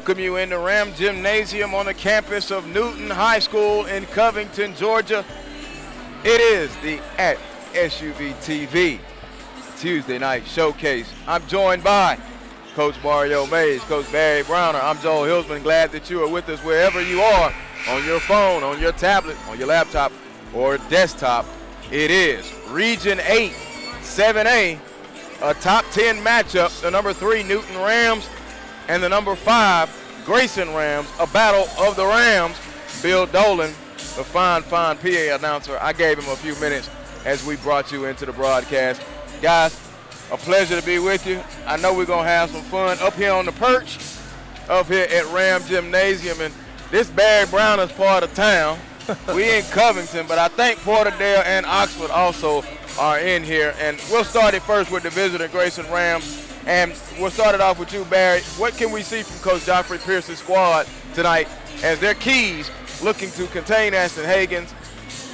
welcome you into Ram Gymnasium on the campus of Newton High School in Covington, Georgia. It is the SUVtv Tuesday night showcase. I'm joined by Coach Mario Mays, Coach Barry Browner. I'm Joel Hillsman. Glad that you are with us wherever you are, on your phone, on your tablet, on your laptop, or desktop. It is Region 8, 7A, a top 10 matchup. The number 3 Newton Rams and the number 5 Grayson Rams, a battle of the Rams. Bill Dolan, the fine PA announcer, I gave him a few minutes as we brought you into the broadcast. Guys, a pleasure to be with you. I know we're going to have some fun up here on the perch, up here at Ram Gymnasium. And this Barry Browner's part of town. We in Covington, but I think Porterdale and Oxford also are in here. And we'll start it first with the visitor, Grayson Rams. And we'll start it off with you, Barry. What can we see from Coach Joffrey Pierce's squad tonight as their keys looking to contain Ashton Hagans,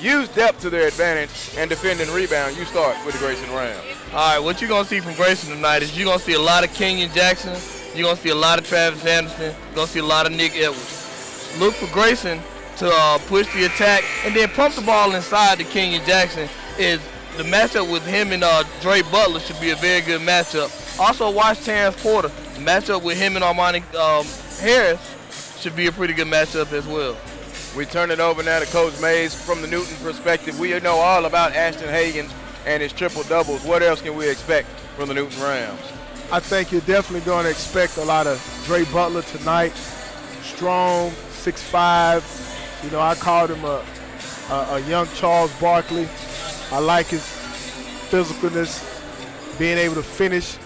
use depth to their advantage, and defend and rebound? You start with the Grayson Rams. All right, what you're going to see from Grayson tonight is you're going to see a lot of Kenyon Jackson. You're going to see a lot of Travis Anderson. You're going to see a lot of Nick Edwards. Look for Grayson to push the attack and then pump the ball inside to Kenyon Jackson. Is the matchup with him and Dre Butler should be a very good matchup. Also watch Terrence Porter. The matchup with him and Armani Harris should be a pretty good matchup as well. We turn it over now to Coach Mays. From the Newton perspective, we know all about Ashton Hagans and his triple-doubles. What else can we expect from the Newton Rams? I think you're definitely going to expect a lot of Dre Butler tonight. Strong, 6'5". You know, I called him a young Charles Barkley. I like his physicalness, being able to finish.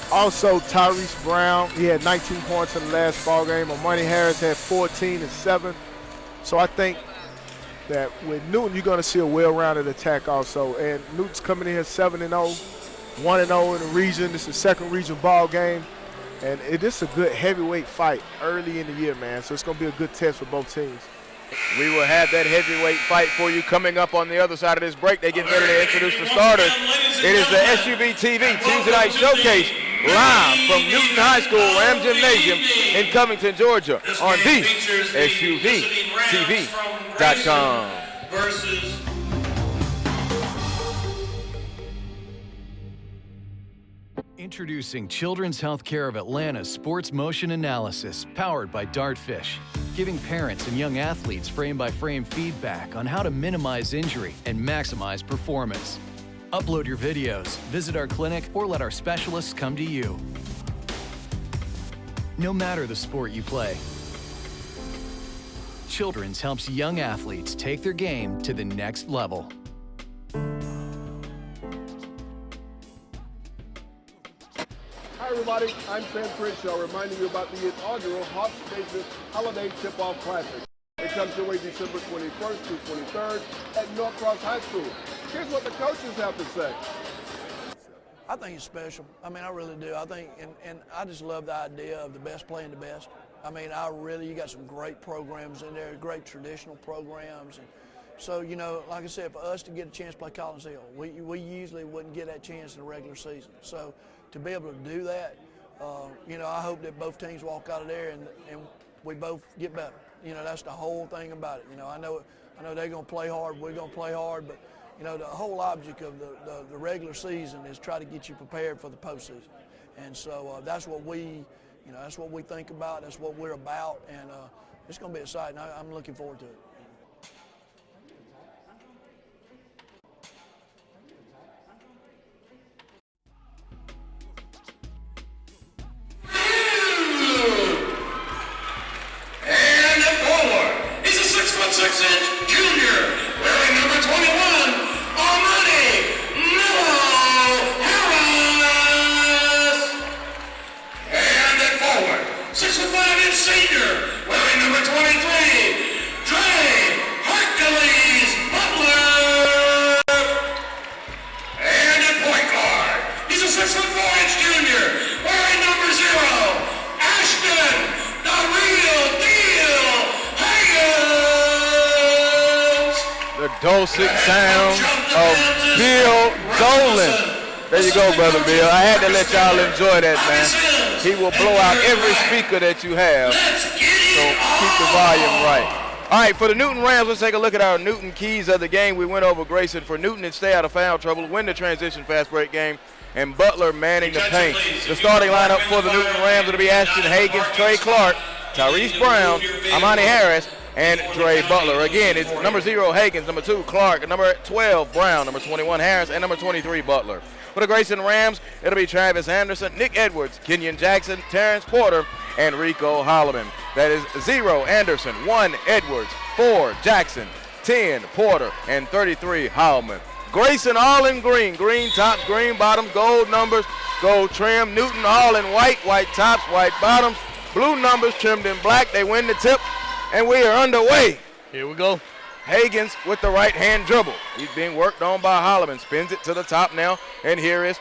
Also, Tyrese Brown, he had 19 points in the last ball game. Armani Harris had 14 and 7. So I think that with Newton, you're going to see a well-rounded attack also. And Newton's coming in here 7-0, 1-0 in the region. This is the second region ball game. And it is a good heavyweight fight early in the year, man. So it's going to be a good test for both teams. We will have that heavyweight fight for you coming up on the other side of this break. They're getting ready to introduce the starters. It is the SUVtv Tuesday night showcase live from Newton High School, Ram Gymnasium in Covington, Georgia on the SUVtv.com. Introducing Children's Healthcare of Atlanta's Sports Motion Analysis, powered by Dartfish, giving parents and young athletes frame-by-frame feedback on how to minimize injury and maximize performance. Upload your videos, visit our clinic, or let our specialists come to you. No matter the sport you play, Children's helps young athletes take their game to the next level. Hi everybody, I'm Sam Crenshaw reminding you about the inaugural Hawks Nation Holiday Tip-Off Classic. It comes your way December 21st through 23rd at Norcross High School. Here's what the coaches have to say. I think it's special. I mean, I really do. I think, and I just love the idea of the best playing the best. I mean, you got some great programs in there, great traditional programs. And so, you know, like I said, for us to get a chance to play Collins Hill, we usually wouldn't get that chance in the regular season. So to be able to do that, you know, I hope that both teams walk out of there and we both get better. You know, that's the whole thing about it. You know, I know they're going to play hard, we're going to play hard, but, you know, the whole object of the regular season is try to get you prepared for the postseason. And so that's what we think about, that's what we're about, and it's going to be exciting. I'm looking forward to it. Dulcet sound of Bill Dolan. There you go, Brother Bill. I had to let y'all enjoy that, man. he will blow out every speaker that you have. So keep the volume right. All right, for the Newton Rams, let's take a look at our Newton keys of the game. We went over Grayson. For Newton, and stay out of foul trouble, win the transition fast break game, and Butler manning the paint. The starting lineup for the Newton Rams will be Ashton Hagans, Trey Clark, Tyrese Brown, Amani Harris, and Dre Butler. Again, it's number 0, Hagans, number 2, Clark, number 12, Brown, number 21, Harris, and number 23, Butler. For the Grayson Rams, it'll be Travis Anderson, Nick Edwards, Kenyon Jackson, Terrence Porter, and Rico Holloman. That is 0, Anderson, 1, Edwards, 4, Jackson, 10, Porter, and 33, Holloman. Grayson all in green. Green tops, green bottoms, gold numbers, gold trim. Newton all in white. White tops, white bottoms, blue numbers trimmed in black. They win the tip, and we are underway. Here we go. Hagans with the right-hand dribble. He's being worked on by Holloman. Spins it to the top now, and here is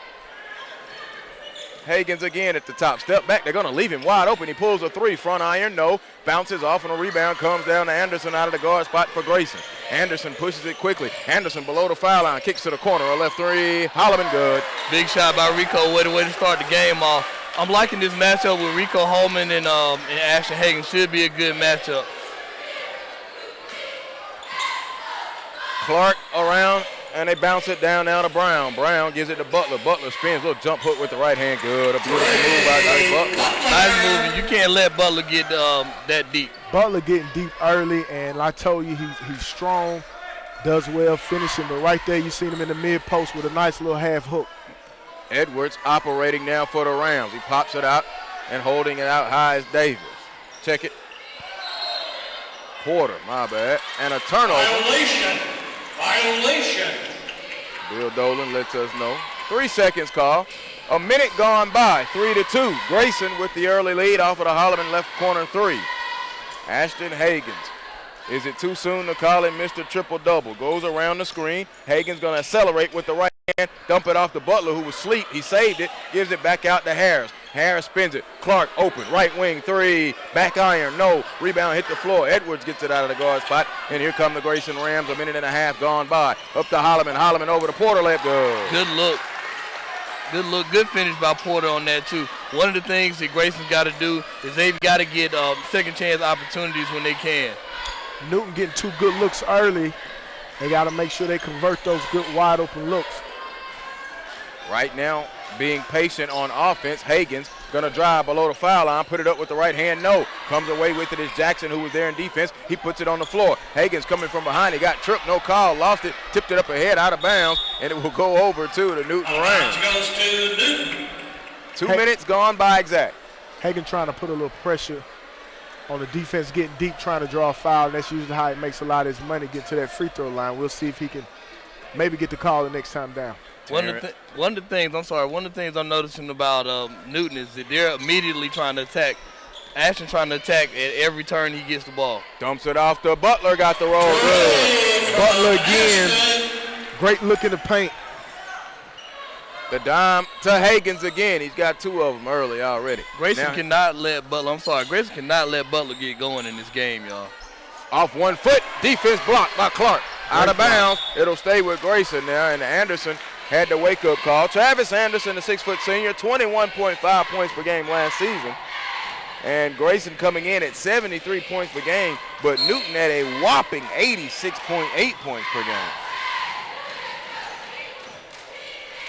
Hagans again at the top. Step back. They're going to leave him wide open. He pulls a 3. Front iron, no. Bounces off on a rebound. Comes down to Anderson out of the guard spot for Grayson. Anderson pushes it quickly. Anderson below the foul line. Kicks to the corner. A left 3. Holloman good. Big shot by Rico. Way to start the game off. I'm liking this matchup with Rico Holloman and Ashton Hagans. Should be a good matchup. Clark around, and they bounce it down now to Brown. Brown gives it to Butler. Butler spins, little jump hook with the right hand. Good, a beautiful move by Dre Butler. Nice move. You can't let Butler get that deep. Butler getting deep early, and I told you he's strong, does well finishing. But right there, you seen him in the mid post with a nice little half hook. Edwards operating now for the Rams. He pops it out and holding it out high is Davis. Check it. Porter, my bad, and a turnover. Violation. Bill Dolan lets us know. 3 seconds call. A minute gone by. 3-2. Grayson with the early lead off of the Holloman left corner 3. Ashton Hagans. Is it too soon to call him Mr. Triple-Double? Goes around the screen. Hagans going to accelerate with the right hand. Dump it off to Butler, who was asleep. He saved it. Gives it back out to Harris. Harris spins it. Clark open. Right wing 3. Back iron. No. Rebound hit the floor. Edwards gets it out of the guard spot. And here come the Grayson Rams. A minute and a half gone by. Up to Holloman. Holloman over to Porter. Let go. Good look. Good look. Good finish by Porter on that, too. One of the things that Grayson's got to do is they've got to get second chance opportunities when they can. Newton getting 2 good looks early. They got to make sure they convert those good wide open looks. Right now, being patient on offense, Hagans going to drive below the foul line, put it up with the right hand, no. Comes away with it is Jackson, who was there in defense. He puts it on the floor. Hagans coming from behind. He got tripped, no call, lost it, tipped it up ahead, out of bounds, and it will go over to the Newton Rams. Goes to Newton. 2 minutes gone by exact. Hagan trying to put a little pressure on the defense, getting deep, trying to draw a foul, and that's usually how he makes a lot of his money, get to that free throw line. We'll see if he can maybe get the call the next time down. One of the things I'm noticing about Newton is that they're immediately trying to attack. Ashton trying to attack at every turn he gets the ball. Dumps it off to Butler, got the roll good. Butler again, great look in the paint. The dime to Hagans again. He's got 2 of them early already. Grayson cannot let Butler get going in this game, y'all. Off 1 foot, defense blocked by Clark. Out of bounds, it'll stay with Grayson now, and Anderson had the wake-up call. Travis Anderson, the 6-foot senior, 21.5 points per game last season. And Grayson coming in at 73 points per game, but Newton at a whopping 86.8 points per game.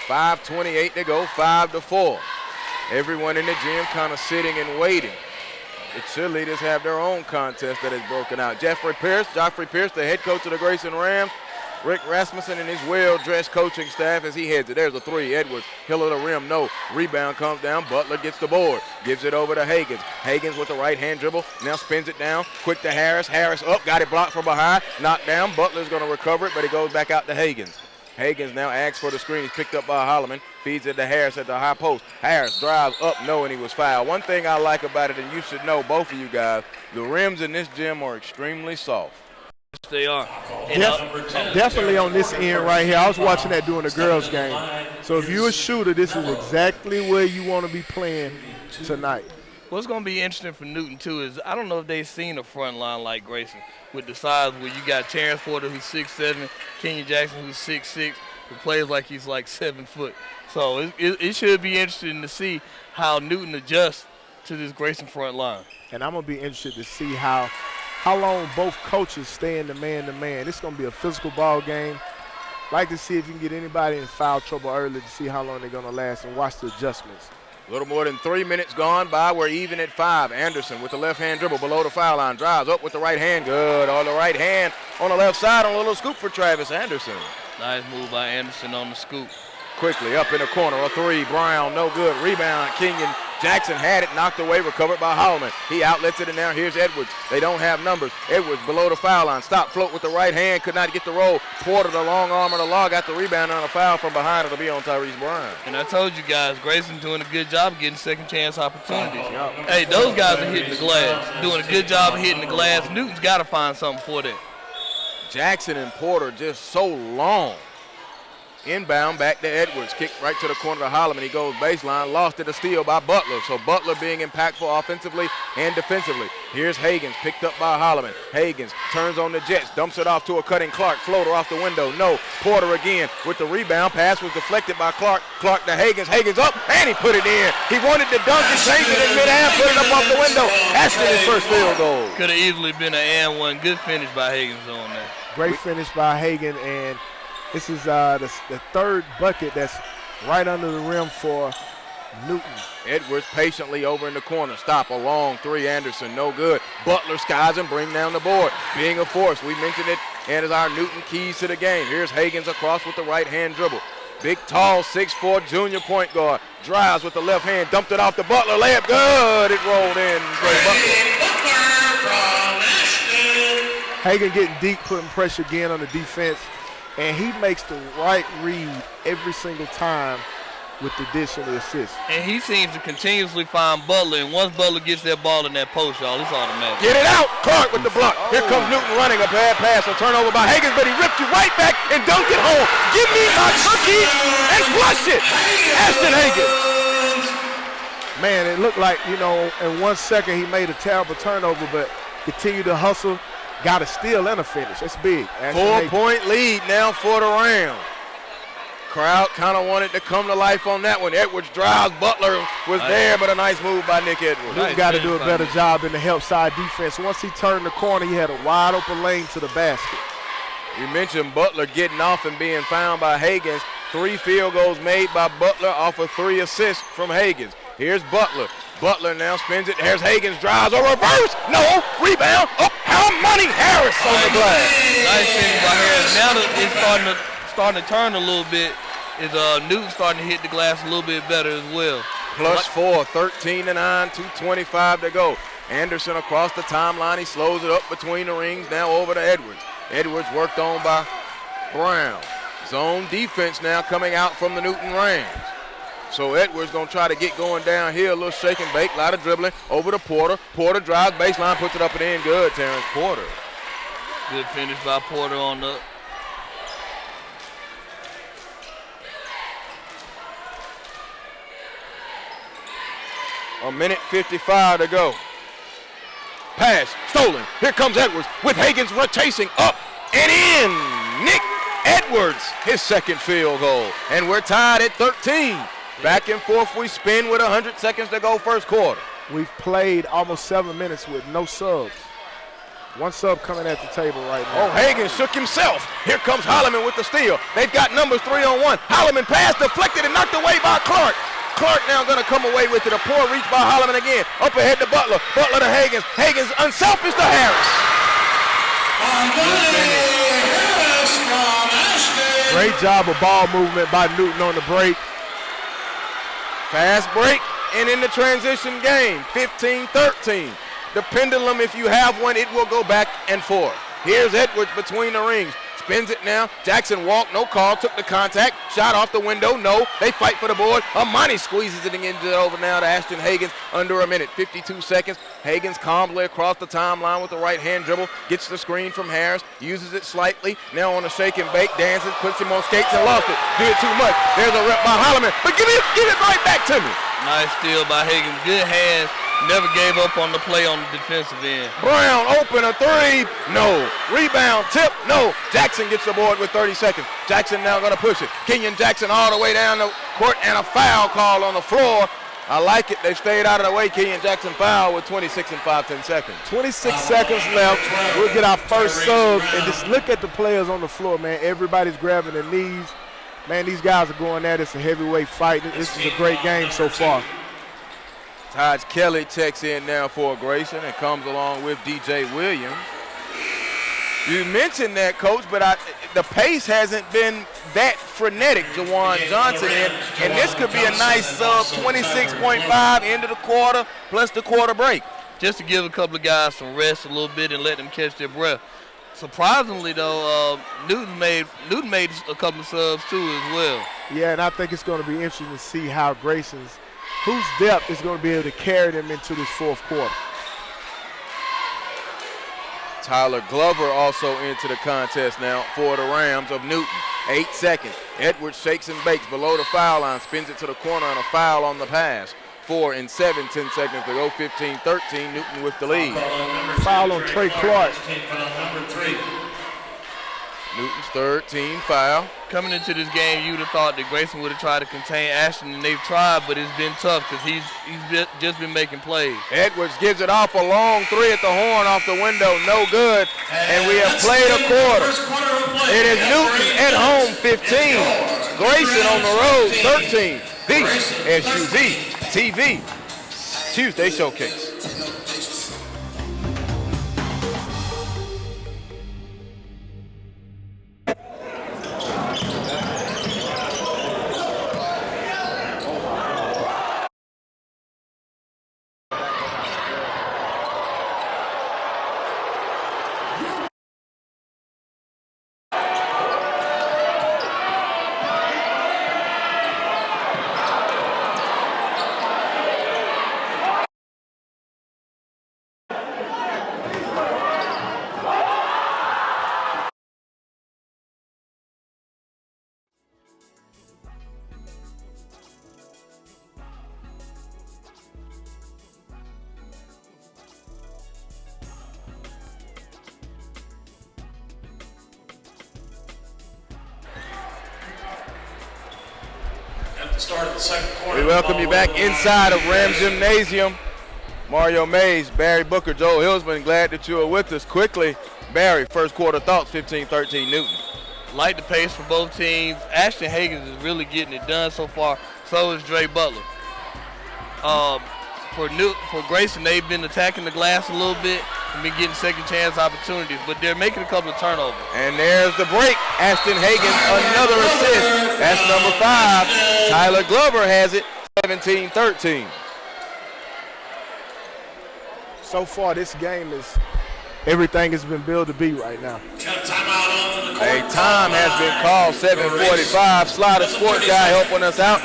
5:28 to go, 5-4. Everyone in the gym kind of sitting and waiting. The cheerleaders have their own contest that has broken out. Joffrey Pierce, the head coach of the Grayson Rams. Rick Rasmussen and his well-dressed coaching staff as he heads it. There's a 3. Edwards, hill of the rim, no. Rebound comes down. Butler gets the board. Gives it over to Hagans. Hagans with the right-hand dribble. Now spins it down. Quick to Harris. Harris up. Got it blocked from behind. Knocked down. Butler's going to recover it, but it goes back out to Hagans. Hagans now asks for the screen. He's picked up by Holloman. Feeds it to Harris at the high post. Harris drives up, no, and he was fouled. One thing I like about it, and you should know, both of you guys, the rims in this gym are extremely soft. They are. Definitely on this end right here. I was watching that during the girls' game. So if you're a shooter, this is exactly where you want to be playing tonight. What's going to be interesting for Newton, too, is I don't know if they've seen a front line like Grayson with the size where you got Terrence Porter, who's 6'7", Kenyon Jackson, who's 6'6", who plays like he's like 7 foot. So it should be interesting to see how Newton adjusts to this Grayson front line. And I'm going to be interested to see how long both coaches stay in the man-to-man. It's going to be a physical ball game. Like to see if you can get anybody in foul trouble early to see how long they're going to last and watch the adjustments. A little more than 3 minutes gone by. We're even at 5. Anderson with the left-hand dribble below the foul line. Drives up with the right hand. Good on the right hand. On the left side on a little scoop for Travis Anderson. Nice move by Anderson on the scoop. Quickly up in the corner. A three. Brown, no good. Rebound. Kenyon Jackson had it, knocked away, recovered by Holloman. He outlets it, and now here's Edwards. They don't have numbers. Edwards below the foul line. Stop, float with the right hand. Could not get the roll. Porter, the long arm of the law, got the rebound on a foul from behind. It'll be on Tyrese Brown. And I told you guys, Grayson doing a good job of getting second chance opportunities. Hey, those guys are hitting the glass. Doing a good job of hitting the glass. Newton's got to find something for that. Jackson and Porter just so long. Inbound back to Edwards. Kick right to the corner to Holloman. He goes baseline. Lost it, a steal by Butler. So Butler being impactful offensively and defensively. Here's Hagans, picked up by Holloman. Hagans turns on the Jets. Dumps it off to a cutting Clark. Floater off the window. No. Porter again with the rebound. Pass was deflected by Clark. Clark to Hagans. Hagans up, and he put it in. He wanted to dunk it, changed it in mid-half, put it up off the window. Ashton his first field goal. Could have easily been an and one. Good finish by Hagans on that. Great finish by Hagan, and this is the third bucket that's right under the rim for Newton. Edwards patiently over in the corner. Stop, a long three. Anderson, no good. Butler skies and bring down the board. Being a force, we mentioned it, and is our Newton keys to the game. Here's Hagans across with the right-hand dribble. Big, tall, 6'4" junior point guard. Drives with the left hand, dumped it off the Butler. Layup, good. It rolled in. Great Butler. Hagan getting deep, putting pressure again on the defense. And he makes the right read every single time with the dish and the assist. And he seems to continuously find Butler, and once Butler gets that ball in that post, y'all, it's automatic. Get it out! Clark with the block. Here comes Newton running. A bad pass, a turnover by Hagans, but he ripped you right back and dunked it home. Give me my cookie and flush it! Ashton Hagans. Man, it looked like, in 1 second he made a terrible turnover, but continued to hustle. Got a steal and a finish. That's big. 4-point lead now for the Rams. Crowd kind of wanted to come to life on that one. Edwards drives. Butler was there, but a nice move by Nick Edwards. Newton got to do a better job in the help side defense. Once he turned the corner, he had a wide open lane to the basket. You mentioned Butler getting off and being found by Hagans. 3 field goals made by Butler off of 3 assists from Hagans. Here's Butler. Butler now spins it. There's Hagans, drives, a reverse. No, rebound. Oh, how money Harris on the glass. Nice finish by Harris. Now that it's starting to turn a little bit, is Newton starting to hit the glass a little bit better as well. Plus 4, 13-9, 2:25 to go. Anderson across the timeline. He slows it up between the rings. Now over to Edwards. Edwards worked on by Brown. Zone defense now coming out from the Newton Rams. So Edwards going to try to get going down here. A little shake and bake, a lot of dribbling. Over to Porter. Porter drives baseline, puts it up and in. Good, Terrence Porter. Good finish by Porter on the. A minute 55 to go. Pass, stolen. Here comes Edwards with Hagans chasing up and in. Nick Edwards, his second field goal. And we're tied at 13. Back and forth we spin with 100 seconds to go first quarter. We've played almost 7 minutes with no subs. 1 sub coming at the table right now. Oh, Hagans shook himself. Here comes Holloman with the steal. They've got numbers 3-on-1. Holloman pass deflected and knocked away by Clark. Clark now going to come away with it. A poor reach by Holloman again. Up ahead to Butler. Butler to Hagans. Hagans unselfish to Harris. Great job of ball movement by Newton on the break. Fast break and in the transition game. 15-13. The pendulum, if you have one, it will go back and forth. Here's Edwards between the rings. Spins it now. Jackson walked, no call, took the contact, shot off the window, no. They fight for the board. Amani squeezes it and gets it over now to Ashton Hagans under a minute. 52 seconds. Hagans calmly across the timeline with the right-hand dribble. Gets the screen from Harris, uses it slightly. Now on a shake and bake, dances, puts him on skates and lost it. Did too much. There's a rep by Holloman, but give it right back to me. Nice steal by Hagans. Good hands. Never gave up on the play on the defensive end. Brown open a 3. No. Rebound, tip, no. Jackson gets the board with 30 seconds. Jackson now going to push it. Kenyon Jackson all the way down the court and a foul call on the floor. I like it. They stayed out of the way. Kenyon Jackson foul with 26 and 5/10 seconds. 26 seconds left. We'll get our first sub. And just look at the players on the floor, man. Everybody's grabbing their knees. Man, these guys are going at it. It's a heavyweight fight. This is a great game so far. Taj Kelly checks in now for Grayson and comes along with DJ Williams. You mentioned that, Coach, but the pace hasn't been that frenetic. Jawan Johnson in, and this could be a nice sub, 26.5 into the quarter plus the quarter break. Just to give a couple of guys some rest a little bit and let them catch their breath. Surprisingly, though, Newton made a couple of subs too as well. Yeah, and I think it's going to be interesting to see how whose depth is going to be able to carry them into this fourth quarter. Tyler Glover also into the contest now for the Rams of Newton. 8 seconds. Edwards shakes and bakes below the foul line, spins it to the corner, and a foul on the pass. 4 and 7, 10 seconds to go. 15-13. Newton with the lead. Foul on Trey Clark. Newton's third team foul. Coming into this game, you would have thought that Grayson would have tried to contain Ashton, and they've tried, but it's been tough because he's just been making plays. Edwards gives it off a long three at the horn off the window, no good, and we have played a quarter. It is Newton at home, 15. Grayson on the road, 13. The SUVtv Tuesday Showcase. Start of the second quarter. We welcome you back inside of Ram Gymnasium. Mario Mays, Barry Booker, Joe Hillsman, glad that you are with us. Quickly, Barry, first quarter thoughts, 15-13 Newton. Like the pace for both teams. Ashton Higgins is really getting it done so far. So is Dre Butler. For Grayson, they've been attacking the glass a little bit and been getting second chance opportunities, but they're making a couple of turnovers. And there's the break. Ashton Higgins, another assist. That's number 5. Tyler Glover has it, 17-13. So far, this game is everything has been billed to be right now. A time has been called, 7:45. Slider Sport Guy helping us out.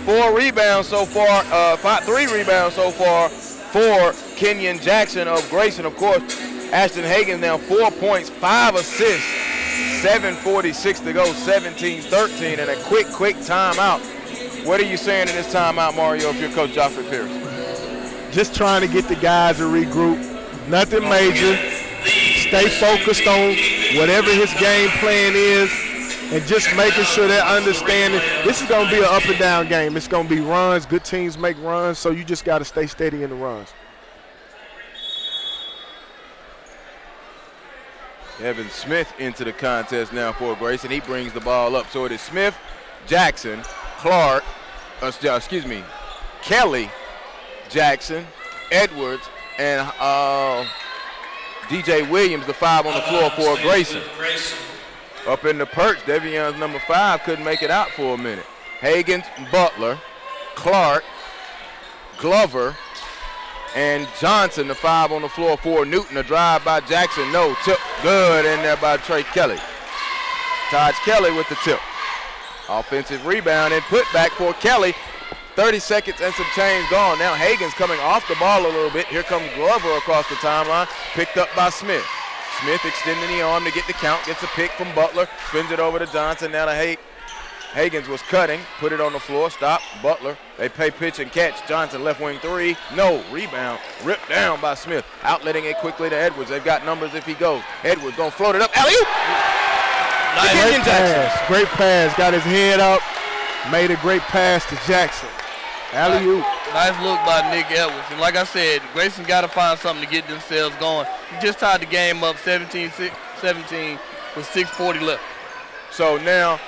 4 rebounds so far, 3 rebounds so far for Kenyon Jackson of Grayson. Of course, Ashton Higgins now 4 points, 5 assists, 7:46 to go, 17-13, and a quick timeout. What are you saying in this timeout, Mario, if you're Coach Joffrey Pierce? Just trying to get the guys to regroup. Nothing major. Stay focused on whatever his game plan is, and just making sure they're understanding this is going to be an up and down game. It's going to be runs. Good teams make runs, so you just got to stay steady in the runs. Evan Smith into the contest now for Grayson. He brings the ball up. So it is Smith, Jackson, Clark, Kelly, Jackson, Edwards, and DJ Williams, the 5 on the floor for Grayson. Up in the perch, Devion's number 5 couldn't make it out for a minute. Higgins, Butler, Clark, Glover, and Johnson, the 5 on the floor for Newton. A drive by Jackson, no, tip good in there by Trey Kelly. Taj Kelly with the tip. Offensive rebound and put back for Kelly. 30 seconds and some change gone. Now Higgins coming off the ball a little bit. Here comes Glover across the timeline, picked up by Smith. Smith extending the arm to get the count, gets a pick from Butler, spins it over to Johnson. Now to Higgins was cutting, put it on the floor, stop, Butler. They pay pitch and catch. Johnson left wing 3, no, rebound, ripped down by Smith. Outletting it quickly to Edwards. They've got numbers if he goes. Edwards gonna float it up, alley-oop! Great pass, great pass, got his head up, made a great pass to Jackson. Alley-oop. Nice look by Nick Edwards. And like I said, Grayson got to find something to get themselves going. He just tied the game up 17-17 with 6:40 left. So now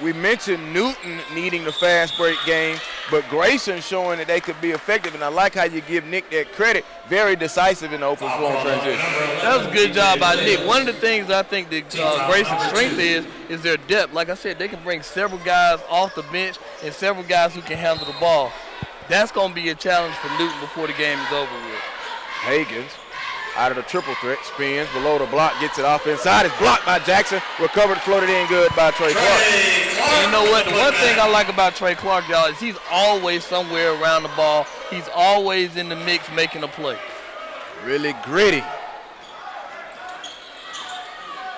we mentioned Newton needing the fast break game, but Grayson showing that they could be effective. And I like how you give Nick that credit. Very decisive in the open floor transition. That was a good job by Nick. One of the things I think that Grayson's strength is their depth. Like I said, they can bring several guys off the bench and several guys who can handle the ball. That's going to be a challenge for Newton before the game is over with. Higgins out of the triple threat, spins below the block, gets it off inside. It's blocked by Jackson. Recovered, floated in good by Trey Clark. And you know what? The one thing I like about Trey Clark, y'all, is he's always somewhere around the ball. He's always in the mix making a play. Really gritty.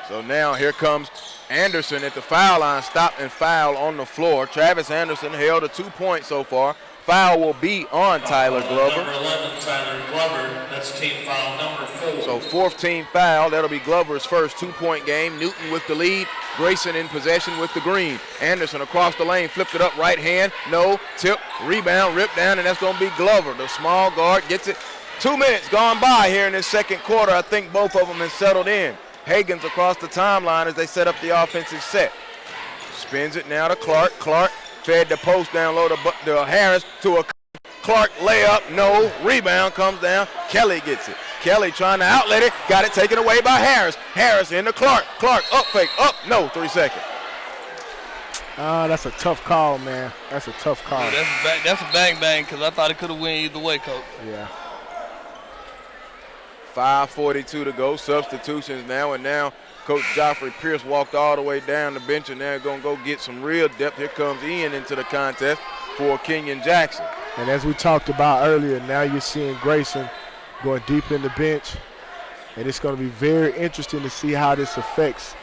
So now here comes Anderson at the foul line. Stop and foul on the floor. Travis Anderson held a 2 point so far. Foul will be on Tyler Glover. Number 11, Tyler Glover. That's team foul number 4. So fourth team foul. That'll be Glover's first 2 point game. Newton with the lead. Grayson in possession with the green. Anderson across the lane, flipped it up, right hand. No, tip, rebound, ripped down, and that's going to be Glover. The small guard gets it. 2 minutes gone by here in this second quarter. I think both of them have settled in. Higgins across the timeline as they set up the offensive set. Spins it now to Clark. Clark fed the post down low to Harris to a Clark layup. No. Rebound comes down. Kelly gets it. Kelly trying to outlet it. Got it taken away by Harris. Harris into Clark. Clark up fake. Up. No. 3 seconds. That's a tough call, man. That's a tough call. Yeah, that's a bang because I thought it could have went either way, Coach. Yeah. 5:42 to go. Substitutions now, and now Coach Joffrey Pierce walked all the way down the bench, and they're going to go get some real depth. Here comes Ian into the contest for Kenyon Jackson. And as we talked about earlier, now you're seeing Grayson going deep in the bench, and it's going to be very interesting to see how this affects.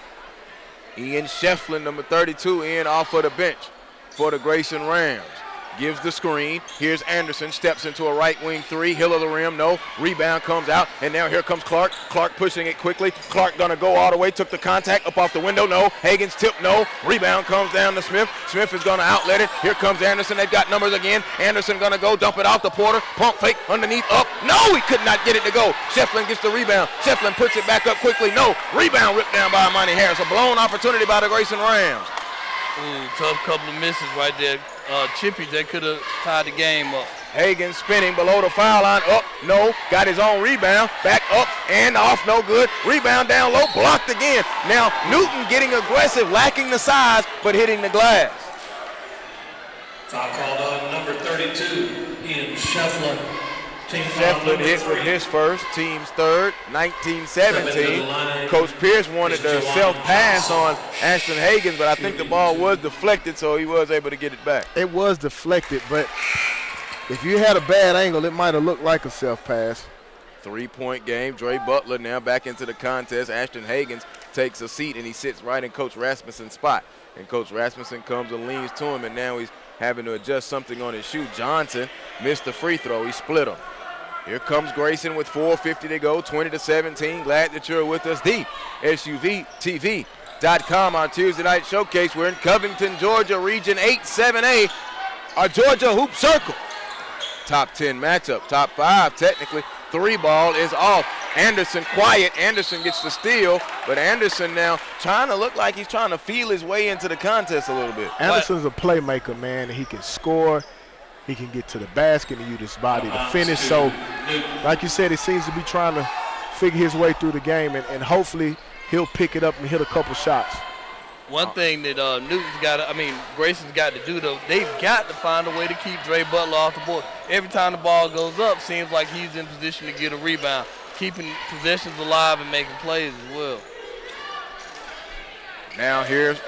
Ian Shefflin, number 32, in off of the bench for the Grayson Rams. Gives the screen. Here's Anderson, steps into a right wing three. Hill of the rim, no. Rebound comes out, and now here comes Clark. Clark pushing it quickly. Clark gonna go all the way, took the contact up off the window, no. Higgins tip, no. Rebound comes down to Smith. Smith is gonna outlet it. Here comes Anderson. They've got numbers again. Anderson gonna go dump it off to Porter. Pump fake underneath, up. No, he could not get it to go. Shefflin gets the rebound. Shefflin puts it back up quickly, no. Rebound ripped down by Monty Harris. A blown opportunity by the Grayson Rams. Ooh, tough couple of misses right there. Chippy, they could have tied the game up. Hagan spinning below the foul line. Up, no. Got his own rebound. Back up and off, no good. Rebound down low, blocked again. Now Newton getting aggressive, lacking the size, but hitting the glass. Foul called on number 32, Ian Shefflin. Shefflin hit with his first, team's third, 19-17. Coach Pierce wanted the self-pass on Ashton Higgins, but I think the ball was deflected, so he was able to get it back. It was deflected, but if you had a bad angle, it might have looked like a self-pass. 3 point game. Dre Butler now back into the contest. Ashton Higgins takes a seat, and he sits right in Coach Rasmussen's spot. And Coach Rasmussen comes and leans to him, and now he's having to adjust something on his shoe. Johnson missed the free throw. He split him. Here comes Grayson with 4:50 to go, 20-17. Glad that you're with us. The SUVtv.com, our Tuesday night showcase. We're in Covington, Georgia, Region 8, 7A, our Georgia Hoop Circle. Top 10 matchup, top 5 technically. 3 ball is off. Anderson quiet. Anderson gets the steal, but Anderson now trying to look like he's trying to feel his way into the contest a little bit. Anderson's a playmaker, man. He can score. He can get to the basket and use his body to finish. So, like you said, he seems to be trying to figure his way through the game, and hopefully he'll pick it up and hit a couple shots. One thing that Grayson's got to do, though, they've got to find a way to keep Dre Butler off the board. Every time the ball goes up, seems like he's in position to get a rebound, keeping possessions alive and making plays as well. Now here's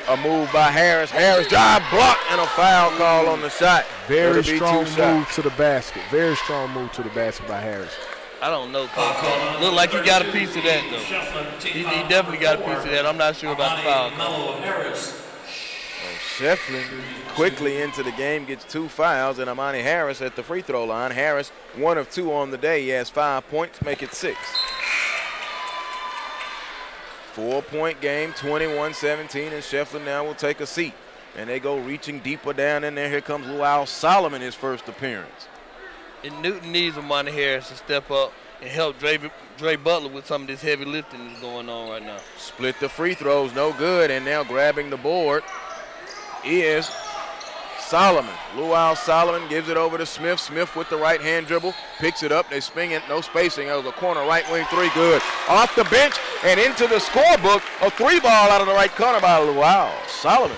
a move by Harris. Harris drive, block, and a foul call on the shot. Very strong move to the basket. Very strong move to the basket by Harris. I don't know, Coach. Look like he got a piece of that, though. He definitely got a piece of that. I'm not sure about the foul call. Shefflin quickly into the game, gets 2 fouls, and Amani Harris at the free throw line. Harris 1 of 2 on the day. He has 5 points, make it 6. 4 point game, 21-17, and Shefflin now will take a seat And they go reaching deeper down in there. Here comes Luau Solomon, his first appearance. And Newton needs Amani Harris to step up and help Dre Butler with some of this heavy lifting that's going on right now. Split the free throws, no good. And now grabbing the board is Solomon. Luau Solomon gives it over to Smith. Smith with the right-hand dribble, picks it up. They spin it, no spacing. That was a corner right wing three, good. Off the bench and into the scorebook. A three ball out of the right corner by Luau Solomon.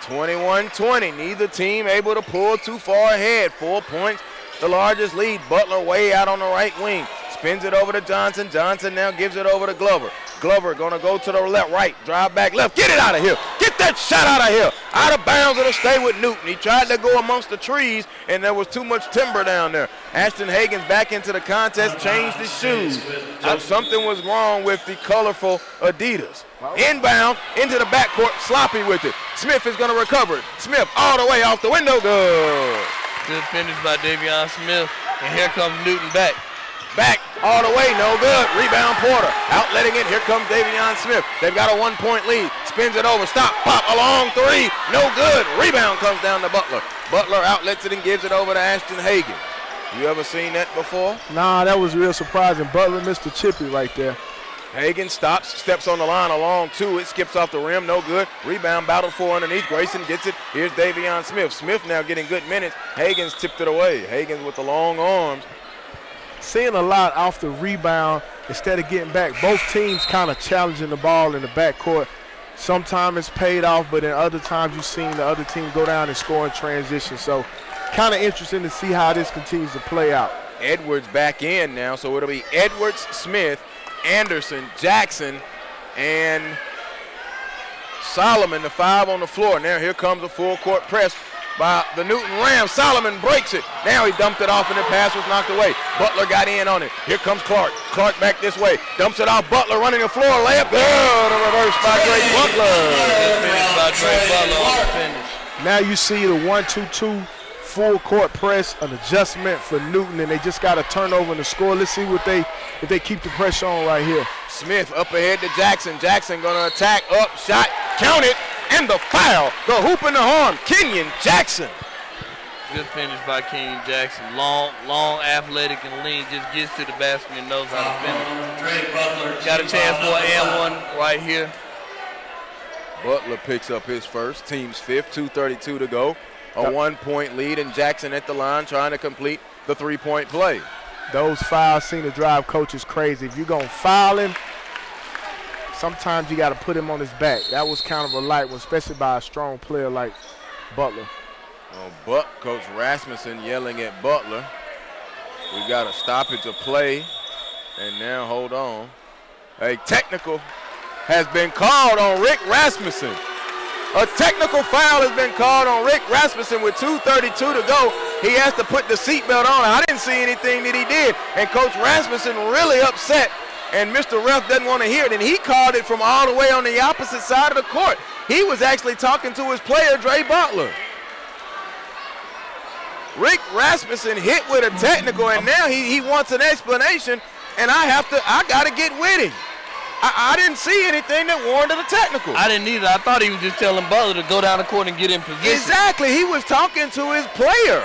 21-20, neither team able to pull too far ahead. 4 points, the largest lead. Butler way out on the right wing. Spins it over to Johnson. Johnson now gives it over to Glover. Glover gonna go to the left, right, drive back left. Get it out of here. Get that shot out of here. Out of bounds, it'll stay with Newton. He tried to go amongst the trees, and there was too much timber down there. Ashton Hagens back into the contest, changed his shoes. So something was wrong with the colorful Adidas. Inbound into the backcourt, sloppy with it. Smith is gonna recover it. Smith all the way off the window, good. Good finish by Davion Smith, and here comes Newton back. Back all the way, no good. Rebound Porter, outletting it. Here comes Davion Smith. They've got a 1 point lead. Spins it over, stop, pop, a long three, no good. Rebound comes down to Butler. Butler outlets it and gives it over to Ashton Hagens. You ever seen that before? Nah, that was real surprising. Butler missed the chippy right there. Hagens stops, steps on the line along two. It skips off the rim, no good. Rebound battle for underneath. Grayson gets it. Here's Davion Smith. Smith now getting good minutes. Hagens tipped it away. Hagens with the long arms. Seeing a lot off the rebound instead of getting back. Both teams kind of challenging the ball in the backcourt. Sometimes it's paid off, but in other times you've seen the other team go down and score in transition. So kind of interesting to see how this continues to play out. Edwards back in now, so it'll be Edwards, Smith, Anderson, Jackson, and Solomon, the five on the floor. Now here comes a full court press by the Newton Rams. Solomon breaks it. Now he dumped it off and the pass was knocked away. Butler got in on it. Here comes Clark. Clark back this way. Dumps it off. Butler running the floor. Layup. Good. A reverse by Dre Butler. Finish by Dre Butler on the finish. Now you see the 1-2-2 full court press, an adjustment for Newton, and they just got a turnover in the score. Let's see what if they keep the pressure on right here. Smith up ahead to Jackson. Jackson gonna attack. Up, shot, count it, and the foul. The hoop and the harm. Kenyon Jackson. Good finish by Kenyon Jackson. Long, athletic, and lean. Just gets to the basket and knows how to finish. Got a chance for an and one right here. Butler picks up his first, team's fifth, 2:32 to go. A 1 point lead, and Jackson at the line trying to complete the 3-point play. Those fouls seem to drive coaches crazy. If you're going to foul him, sometimes you got to put him on his back. That was kind of a light one, especially by a strong player like Butler. Coach Rasmussen yelling at Butler. We got a stoppage of play, and now hold on. A technical has been called on Rick Rasmussen. A technical foul has been called on Rick Rasmussen with 2:32 to go. He has to put the seatbelt on. I didn't see anything that he did. And Coach Rasmussen really upset, and Mr. Ref doesn't want to hear it. And he called it from all the way on the opposite side of the court. He was actually talking to his player, Dre Butler. Rick Rasmussen hit with a technical, and now he wants an explanation, and I got to get with him. I didn't see anything that warranted a technical. I didn't either. I thought he was just telling Butler to go down the court and get in position. Exactly. He was talking to his player.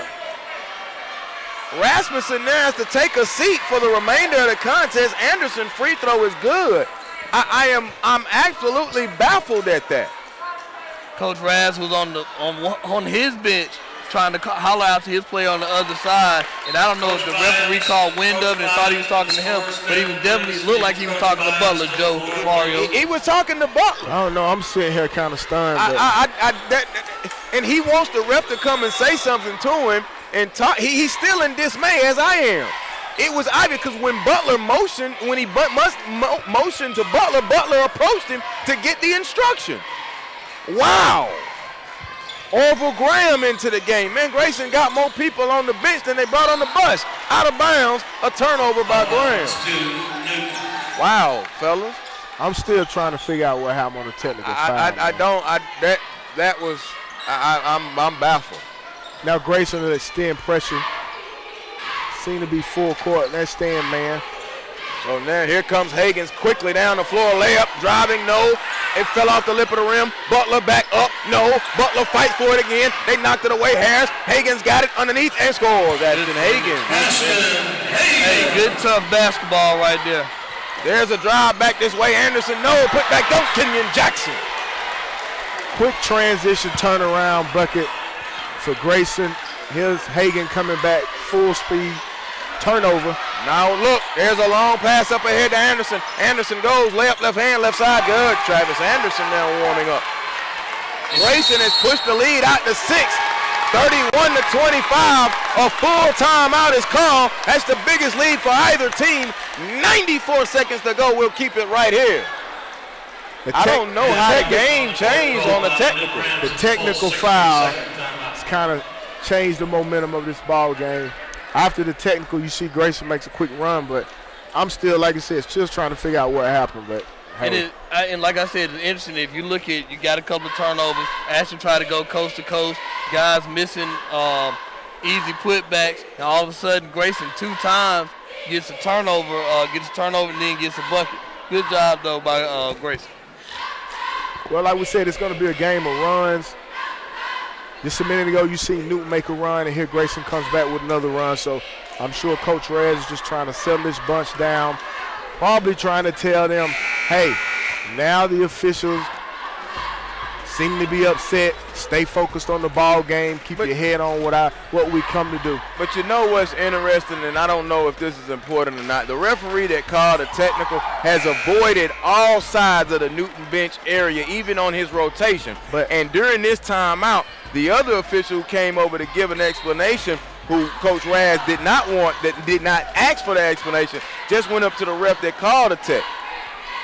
Rasmussen now has to take a seat for the remainder of the contest. Anderson free throw is good. I'm absolutely baffled at that. Coach Raz was on his bench trying to holler out to his player on the other side, and I don't know if the referee called wind of it and thought he was talking to him, but he was definitely looked like he was talking to Butler, Joe, Mario. He was talking to Butler. I don't know. I'm sitting here kind of stunned. And he wants the ref to come and say something to him, and talk. He's still in dismay, as I am. It was obvious because when Butler motioned, motioned to Butler, Butler approached him to get the instruction. Wow. Orville Graham into the game. Man, Grayson got more people on the bench than they brought on the bus. Out of bounds, a turnover by Graham. Wow, fellas. I'm still trying to figure out what happened on the technical foul. I'm baffled. Now Grayson will extend pressure. Seem to be full court. That's staying man. So now here comes Hagens quickly down the floor. Layup, driving, no. It fell off the lip of the rim. Butler back up. No. Butler fights for it again. They knocked it away. Harris. Hagen's got it underneath and scores. Ashton Hagen. Hey, good tough basketball right there. There's a drive back this way. Anderson, no. Put back, don't. Kenyon Jackson. Quick transition turnaround bucket for Grayson. Here's Hagen coming back full speed. Turnover. Now look, there's a long pass up ahead to Anderson. Anderson goes, layup left hand, left side, good. Travis Anderson now warming up. Grayson has pushed the lead out to 6, 31 to 25. A full timeout is called. That's the biggest lead for either team. 94 seconds to go, we'll keep it right here. I don't know how the game changed on the technical. The technical foul has kind of changed the momentum of this ball game. After the technical, you see Grayson makes a quick run, but I'm still, like I said, still trying to figure out what happened. But hey. And like I said, it's interesting. If you look at, you got a couple of turnovers. Ashton tried to go coast to coast. Guys missing easy putbacks. And all of a sudden, Grayson 2 times gets a turnover, and then gets a bucket. Good job, though, by Grayson. Well, like we said, it's going to be a game of runs. Just a minute ago, you seen Newton make a run, and here Grayson comes back with another run. So I'm sure Coach Rez is just trying to settle this bunch down, probably trying to tell them, hey, now the officials seem to be upset. Stay focused on the ball game. Keep your head on what we come to do. But you know what's interesting, and I don't know if this is important or not. The referee that called a technical has avoided all sides of the Newton bench area, even on his rotation. And during this timeout, the other official who came over to give an explanation, who Coach Raz did not ask for the explanation, just went up to the ref that called a tech.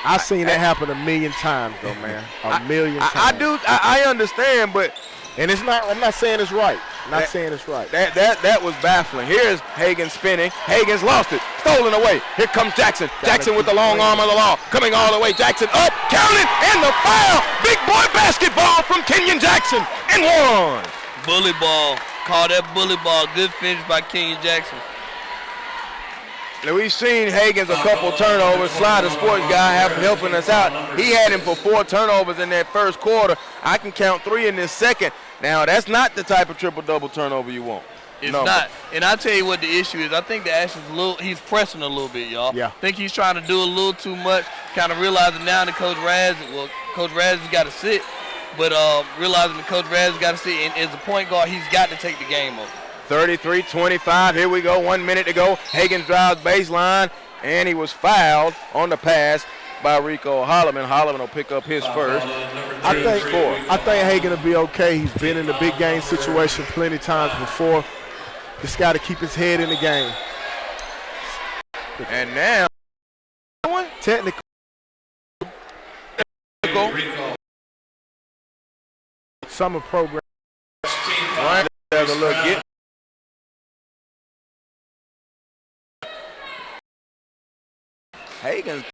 I've seen that happen a million times, though, man. A million times. I understand, but and it's not. I'm not saying it's right. Saying it's right. That was baffling. Here's Hagen spinning. Hagen's lost it. Stolen away. Here comes Jackson. Jackson with the long arm of the law. Coming all the way. Jackson up. Counted. And the foul. Big boy basketball from Kenyon Jackson. And one. Bully ball. Call that bully ball. Good finish by Kenyon Jackson. Now we've seen Hagen's a couple turnovers. Sly, the sports guy, helping us out. He had him for 4 turnovers in that first quarter. I can count 3 in this second. Now, that's not the type of triple-double turnover you want. It's not. And I'll tell you what the issue is. I think the Ashton's he's pressing a little bit, y'all. Yeah. I think he's trying to do a little too much, kind of realizing now that Coach Raz has got to sit, but realizing that Coach Raz has got to sit, and as a point guard, he's got to take the game over. 33-25, here we go, 1 minute to go. Hagen drives baseline, and he was fouled on the pass by Rico Holloman. Holloman will pick up his first. I think Hagen will be okay. He's been in the big game situation plenty times before. Just got to keep his head in the game. And now, technical. Summer program. Right, there's a little get. Hagen's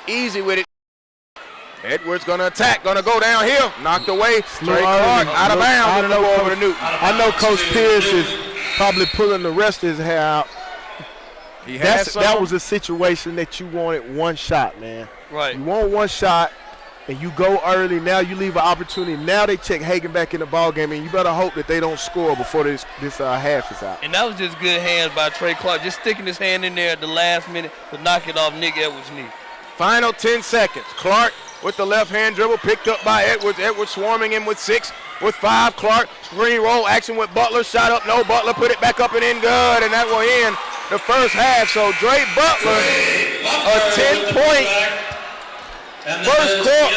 easy with it. Edwards gonna attack, gonna go downhill, knocked away. Trey Clark out of bounds. I don't know over to Newton. I know Coach Pierce is probably pulling the rest of his hair out. That was a situation that you wanted one shot, man. Right. You want one shot, and you go early. Now you leave an opportunity. Now they check Hagen back in the ball game, and you better hope that they don't score before this half is out. And that was just good hands by Trey Clark, just sticking his hand in there at the last minute to knock it off Nick Edwards' knee. Final 10 seconds. Clark with the left hand dribble, picked up by Edwards. Edwards swarming him with 6, with 5. Clark screen roll action with Butler. Shot up, no. Butler put it back up and in good, and that will end the first half. So Dre Butler, a 10-point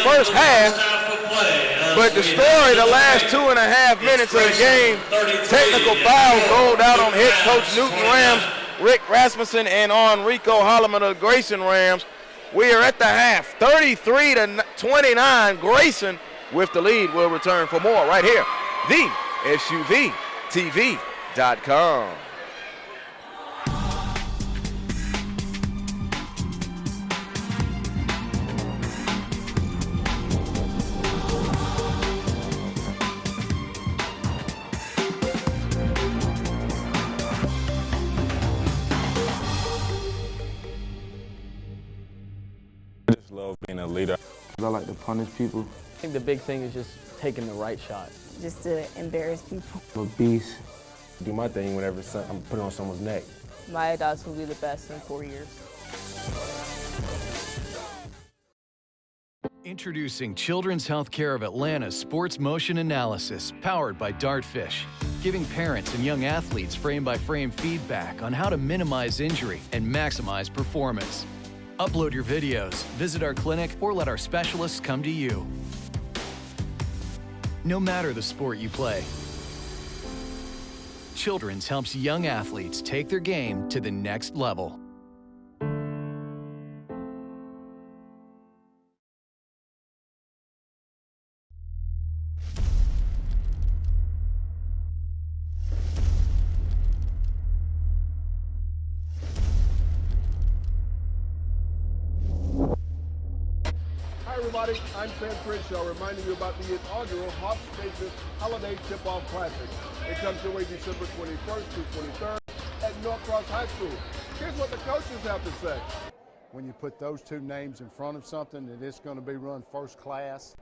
first half. But the story, the last 2.5 minutes of the game, technical fouls rolled out on head coach Newton Rams, Rick Rasmussen, and on Rico Holloman of the Grayson Rams. We are at the half, 33-29. Grayson with the lead. Will return for more right here, the SUVtv.com. leader. I like to punish people. I think the big thing is just taking the right shot. Just to embarrass people. I'm a beast. Do my thing whenever I'm put on someone's neck. My adults will be the best in 4 years. Introducing Children's Healthcare of Atlanta's Sports Motion Analysis, powered by Dartfish, giving parents and young athletes frame-by-frame feedback on how to minimize injury and maximize performance. Upload your videos, visit our clinic, or let our specialists come to you. No matter the sport you play, Children's helps young athletes take their game to the next level. Hi everybody, I'm Sam Crenshaw reminding you about the inaugural Hawks Nation Holiday Tip-Off Classic. It comes your way December 21st through 23rd at Norcross High School. Here's what the coaches have to say. When you put those two names in front of something, that it's going to be run first class.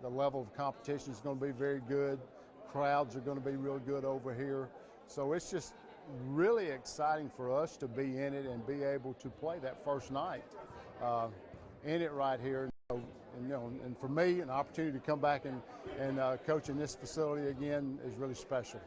The level of competition is going to be very good. Crowds are going to be real good over here. So it's just really exciting for us to be in it and be able to play that first night in it right here. And for me, an opportunity to come back and coach in this facility again is really special.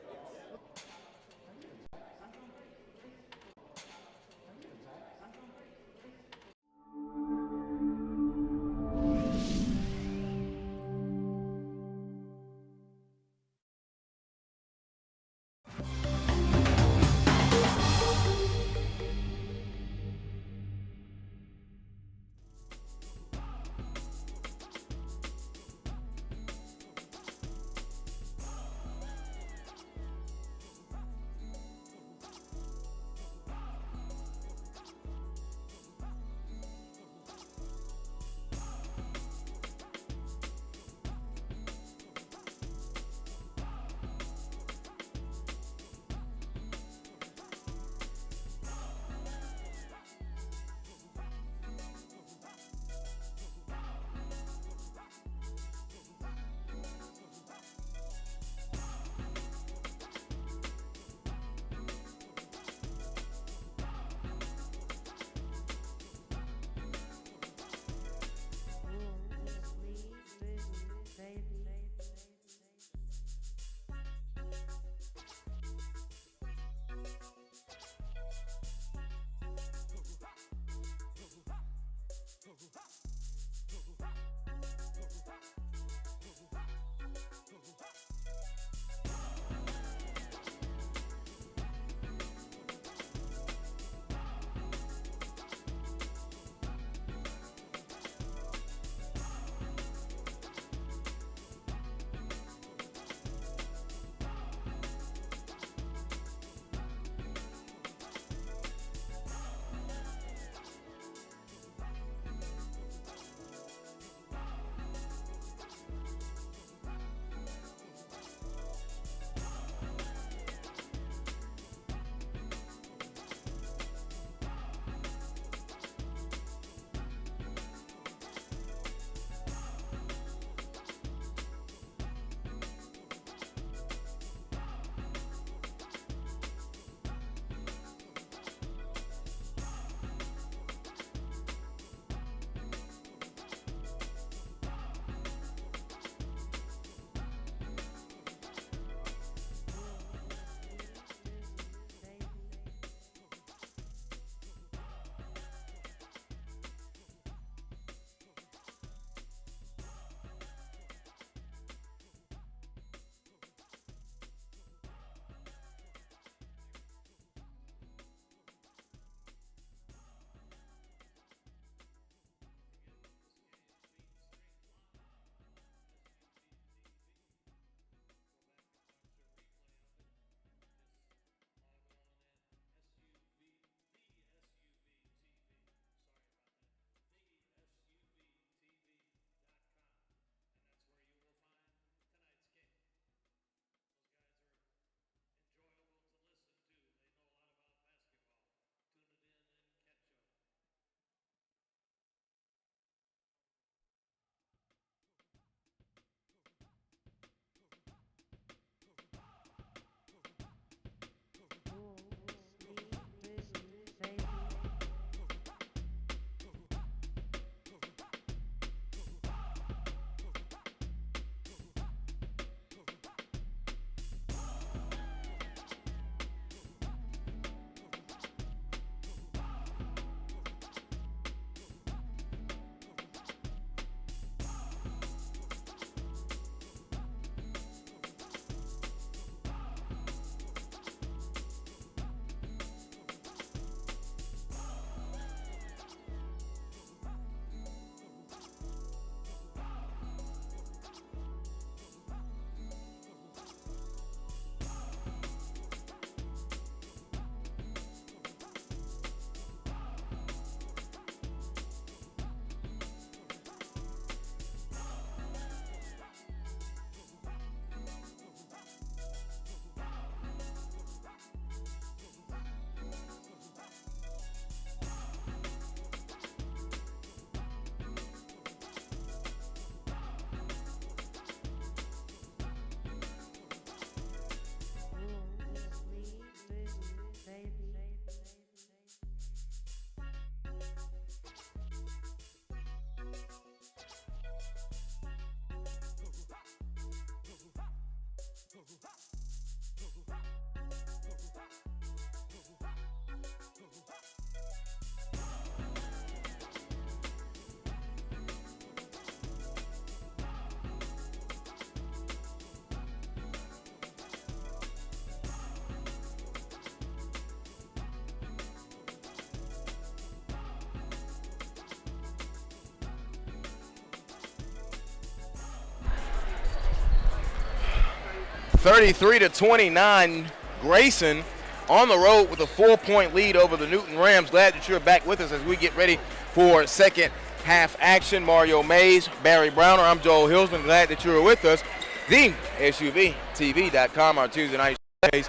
33-29, Grayson on the road with a 4-point lead over the Newton Rams. Glad that you're back with us as we get ready for second half action. Mario Mays, Barry Browner, I'm Joel Hilsman. Glad that you're with us. The SUVtv.com, our Tuesday night showcase.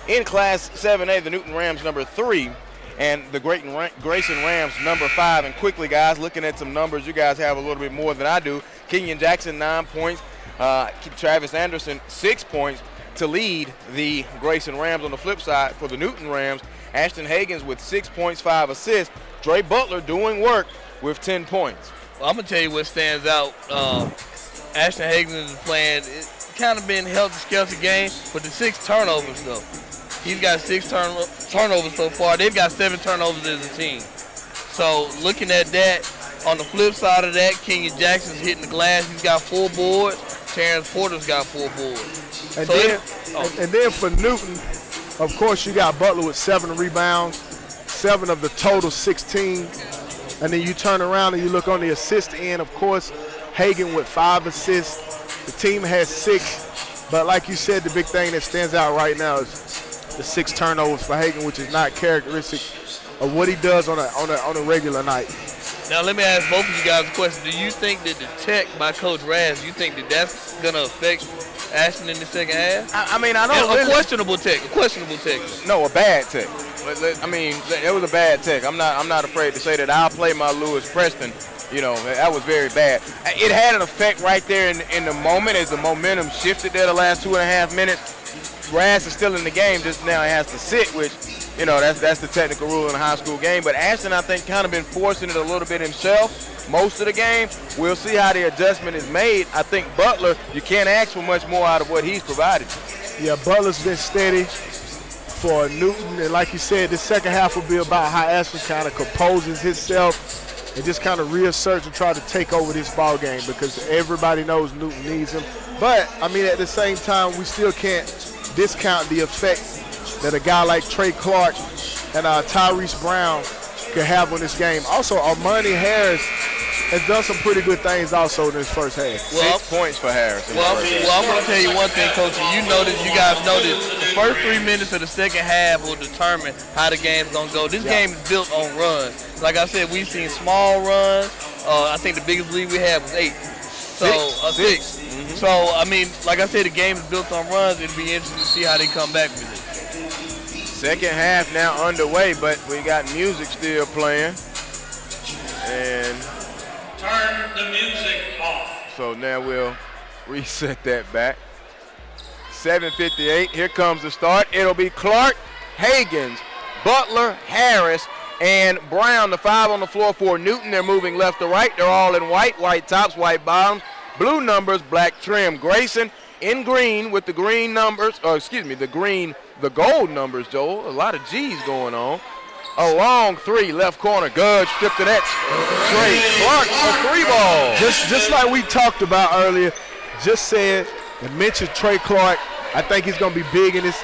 In Class 7A, the Newton Rams number 3 and the Grayson Rams number 5. And quickly, guys, looking at some numbers, you guys have a little bit more than I do. Kenyon Jackson, 9 points. Travis Anderson, 6 points to lead the Grayson Rams. On the flip side, for the Newton Rams, Ashton Hagans with 6 points, 5 assists. Dre Butler doing work with 10 points. Well, I'm going to tell you what stands out. Ashton Hagans is playing, it's kind of been healthy-skelter game, but the 6 turnovers, though. He's got 6 turnovers so far. They've got 7 turnovers as a team. So looking at that, on the flip side of that, Kenyon Jackson's hitting the glass. He's got 4 boards. Terrence Porter's got 4 boards. And, and then for Newton, of course, you got Butler with 7 rebounds, 7 of the total 16. And then you turn around and you look on the assist end, of course, Hagan with 5 assists. The team has 6. But like you said, the big thing that stands out right now is the 6 turnovers for Hagan, which is not characteristic of what he does on a regular night. Now let me ask both of you guys a question. Do you think that the tech by Coach Raz, do you think that that's going to affect Ashton in the second half? I mean, I don't really. A questionable tech. No, a bad tech. I mean, it was a bad tech. I'm not afraid to say that. I'll play my Lewis Preston. You know, that was very bad. It had an effect right there in the moment as the momentum shifted there the last 2.5 minutes. Raz is still in the game, just now he has to sit, which, you know, that's the technical rule in a high school game. But Ashton, I think, kind of been forcing it a little bit himself most of the game. We'll see how the adjustment is made. I think Butler, you can't ask for much more out of what he's provided. Yeah, Butler's been steady for Newton. And like you said, the second half will be about how Ashton kind of composes himself and just kind of reasserts and try to take over this ball game because everybody knows Newton needs him. But, I mean, at the same time, we still can't discount the effect that a guy like Trey Clark and Tyrese Brown could have on this game. Also, Armani Harris has done some pretty good things also in this first half. 6 points for Harris. Well, I'm going to tell you one thing, Coach. You guys know that the first 3 minutes of the second half will determine how the game's going to go. This game is built on runs. Like I said, we've seen small runs. I think the biggest lead we had was 8. So, 6. Mm-hmm. So, I mean, like I said, the game is built on runs. It'll be interesting to see how they come back with it. Second half now underway, but we got music still playing. And turn the music off. So now we'll reset that back. 7:58, here comes the start. It'll be Clark, Hagans, Butler, Harris, and Brown, the 5 on the floor for Newton. They're moving left to right. They're all in white tops, white bottoms, blue numbers, black trim. Grayson in green with the green numbers, the gold numbers, Joel. A lot of G's going on. A long 3, left corner, good, stripped to that. Trey Clark, a 3 ball. Just like we talked about earlier, just said and mentioned Trey Clark. I think he's going to be big in this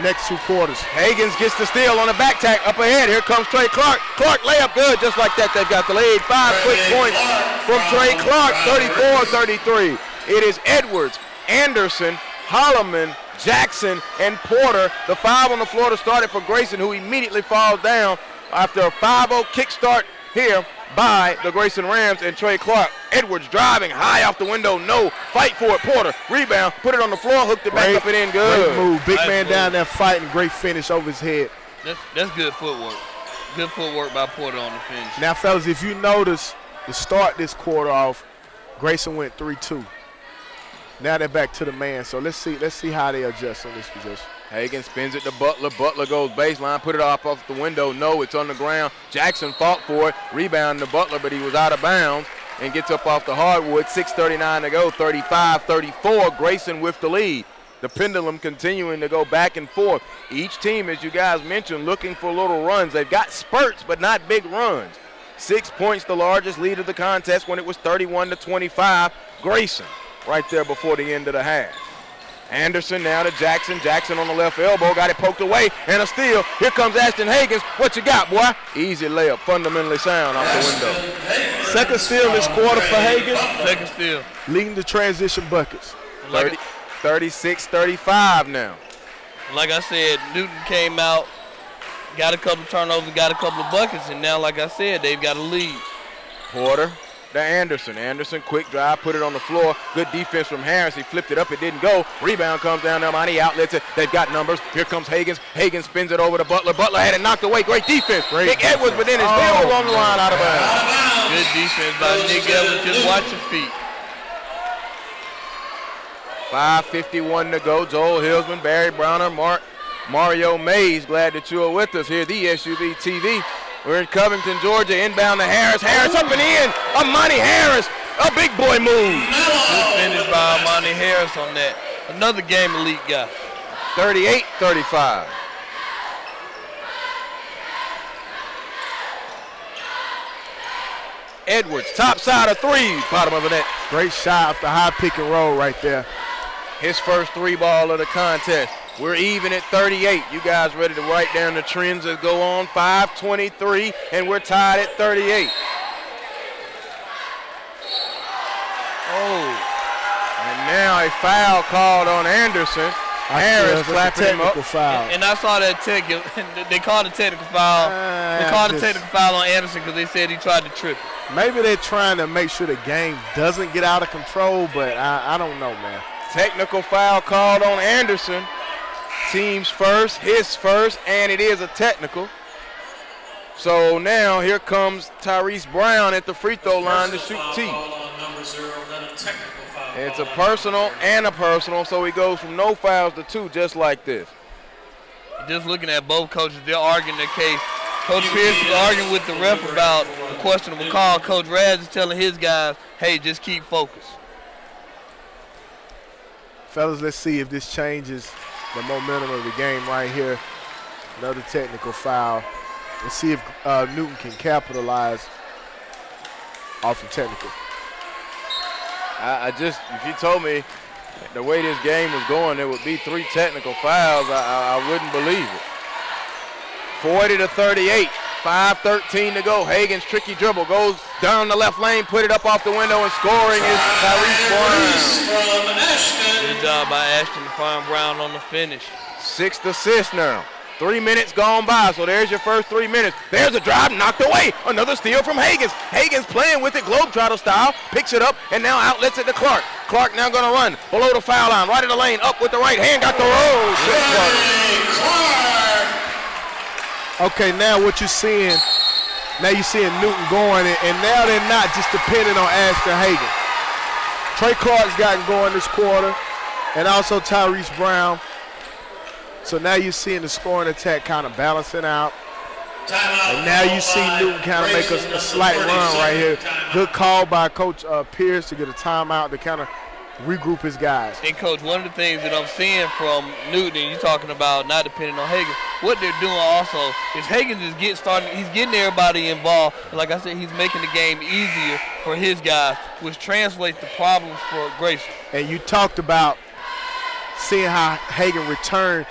next 2 quarters. Hagans gets the steal on the back tack up ahead. Here comes Trey Clark. Clark layup good, just like that. They've got the lead. 5 quick points from Trey Clark, 34-33. It is Edwards, Anderson, Holloman, Jackson, and Porter, the 5 on the floor to start it for Grayson, who immediately falls down after a 5-0 kickstart here by the Grayson Rams and Trey Clark. Edwards driving high off the window, no, fight for it, Porter, rebound, put it on the floor, hooked it back up and in, good. Great move, big man down there fighting, great finish over his head. That's good footwork. Good footwork by Porter on the finish. Now, fellas, if you notice, to start this quarter off, Grayson went 3-2. Now they're back to the man, so let's see how they adjust on this position. Hagan spins it to Butler. Butler goes baseline, put it off the window. No, it's on the ground. Jackson fought for it, rebound to Butler, but he was out of bounds and gets up off the hardwood. 6:39 to go, 35-34. Grayson with the lead. The pendulum continuing to go back and forth. Each team, as you guys mentioned, looking for little runs. They've got spurts, but not big runs. 6 points, the largest lead of the contest when it was 31-25. Grayson right there before the end of the half. Anderson now to Jackson. Jackson on the left elbow, got it poked away, and a steal. Here comes Ashton Hagans. What you got, boy? Easy layup, fundamentally sound off the window. Second steal this quarter for Hagans. Second steal. Leading the transition buckets. 36-35 now. Like I said, Newton came out, got a couple turnovers, got a couple of buckets, and now, like I said, they've got a lead. Porter to Anderson. Anderson, quick drive, put it on the floor. Good defense from Harris. He flipped it up. It didn't go. Rebound comes down there. Monty outlets it. They've got numbers. Here comes Higgins. Higgins spins it over to Butler. Butler had it knocked away. Great defense. Nick Edwards within his heels on the line, out of bounds. Good defense by Nick Edwards. Just watch your feet. 5:51 to go. Joel Hillsman, Barry Browner, Mario Mays. Glad that you are with us here, the SUV TV. We're in Covington, Georgia. Inbound to Harris. Harris up and in. Amani Harris, a big boy move. Good finish by Amani Harris on that. Another game elite guy. 38-35. Edwards, top side of three, bottom of the net. Great shot off the high pick and roll right there. His first three ball of the contest. We're even at 38. You guys ready to write down the trends that go on? 5:23, and we're tied at 38. Oh, and now a foul called on Anderson. Harris clapping him up. Foul. And I saw that they called a technical foul. They called a technical foul on Anderson because they said he tried to trip him. Maybe they're trying to make sure the game doesn't get out of control, but I don't know, man. Technical foul called on Anderson. Team's first, his first, and it is a technical. So now here comes Tyrese Brown at the free throw line to shoot T. It's a personal and a personal, so he goes from no fouls to two, just like this. Just looking at both coaches, they're arguing their case. Coach Pierce is arguing with the ref about the questionable call. Coach Raz is telling his guys, hey, just keep focused. Fellas, let's see if this changes the momentum of the game right here. Another technical foul. Let's see if Newton can capitalize off the technical. If you told me the way this game was going, there would be 3 technical fouls, I wouldn't believe it. 40-38, 5:13 to go. Hagan's tricky dribble goes down the left lane, put it up off the window, and scoring is Tyrese Brown. Good job by Ashton to find Brown on the finish. 6th assist now. 3 minutes gone by, so there's your first 3 minutes. There's a drive knocked away. Another steal from Higgins. Higgins playing with it, Globetrotter style, picks it up, and now outlets it to Clark. Clark now going to run below the foul line, right in the lane, up with the right hand, got the roll. Okay, now what you're seeing, you're seeing Newton going, and now they're not just depending on Ashton Hagan. Trey Clark's gotten going this quarter, and also Tyrese Brown. So now you're seeing the scoring attack kind of balancing out. And now you see Newton kind of make a slight run right here. Good call by Coach Pierce to get a timeout to kind of regroup his guys. And, Coach, one of the things that I'm seeing from Newton, and you're talking about not depending on Hagan, what they're doing also is Hagan is he's getting everybody involved. And like I said, he's making the game easier for his guys, which translates to problems for Grayson. And you talked about seeing how Hagan returned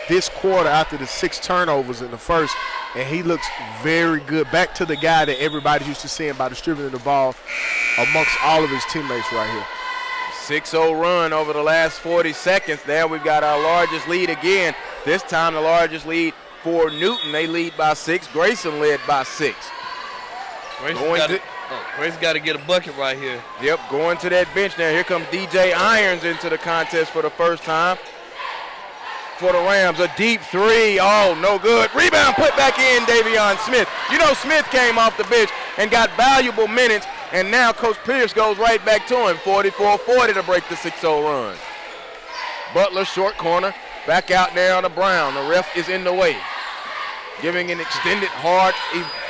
this quarter after the 6 turnovers in the first, and he looks very good. Back to the guy that everybody used to seeing by distributing the ball amongst all of his teammates right here. 6-0 run over the last 40 seconds. There we've got our largest lead again. This time the largest lead for Newton. They lead by 6. Grayson led by 6. Grayson got to get a bucket right here. Yep, going to that bench now. Here comes DJ Irons into the contest for the first time. For the Rams, a deep 3. Oh, no good. Rebound put back in, Davion Smith. You know Smith came off the bench and got valuable minutes, and now Coach Pierce goes right back to him. 44-40 to break the 6-0 run. Butler, short corner, back out there on the Brown. The ref is in the way, giving an extended, hard,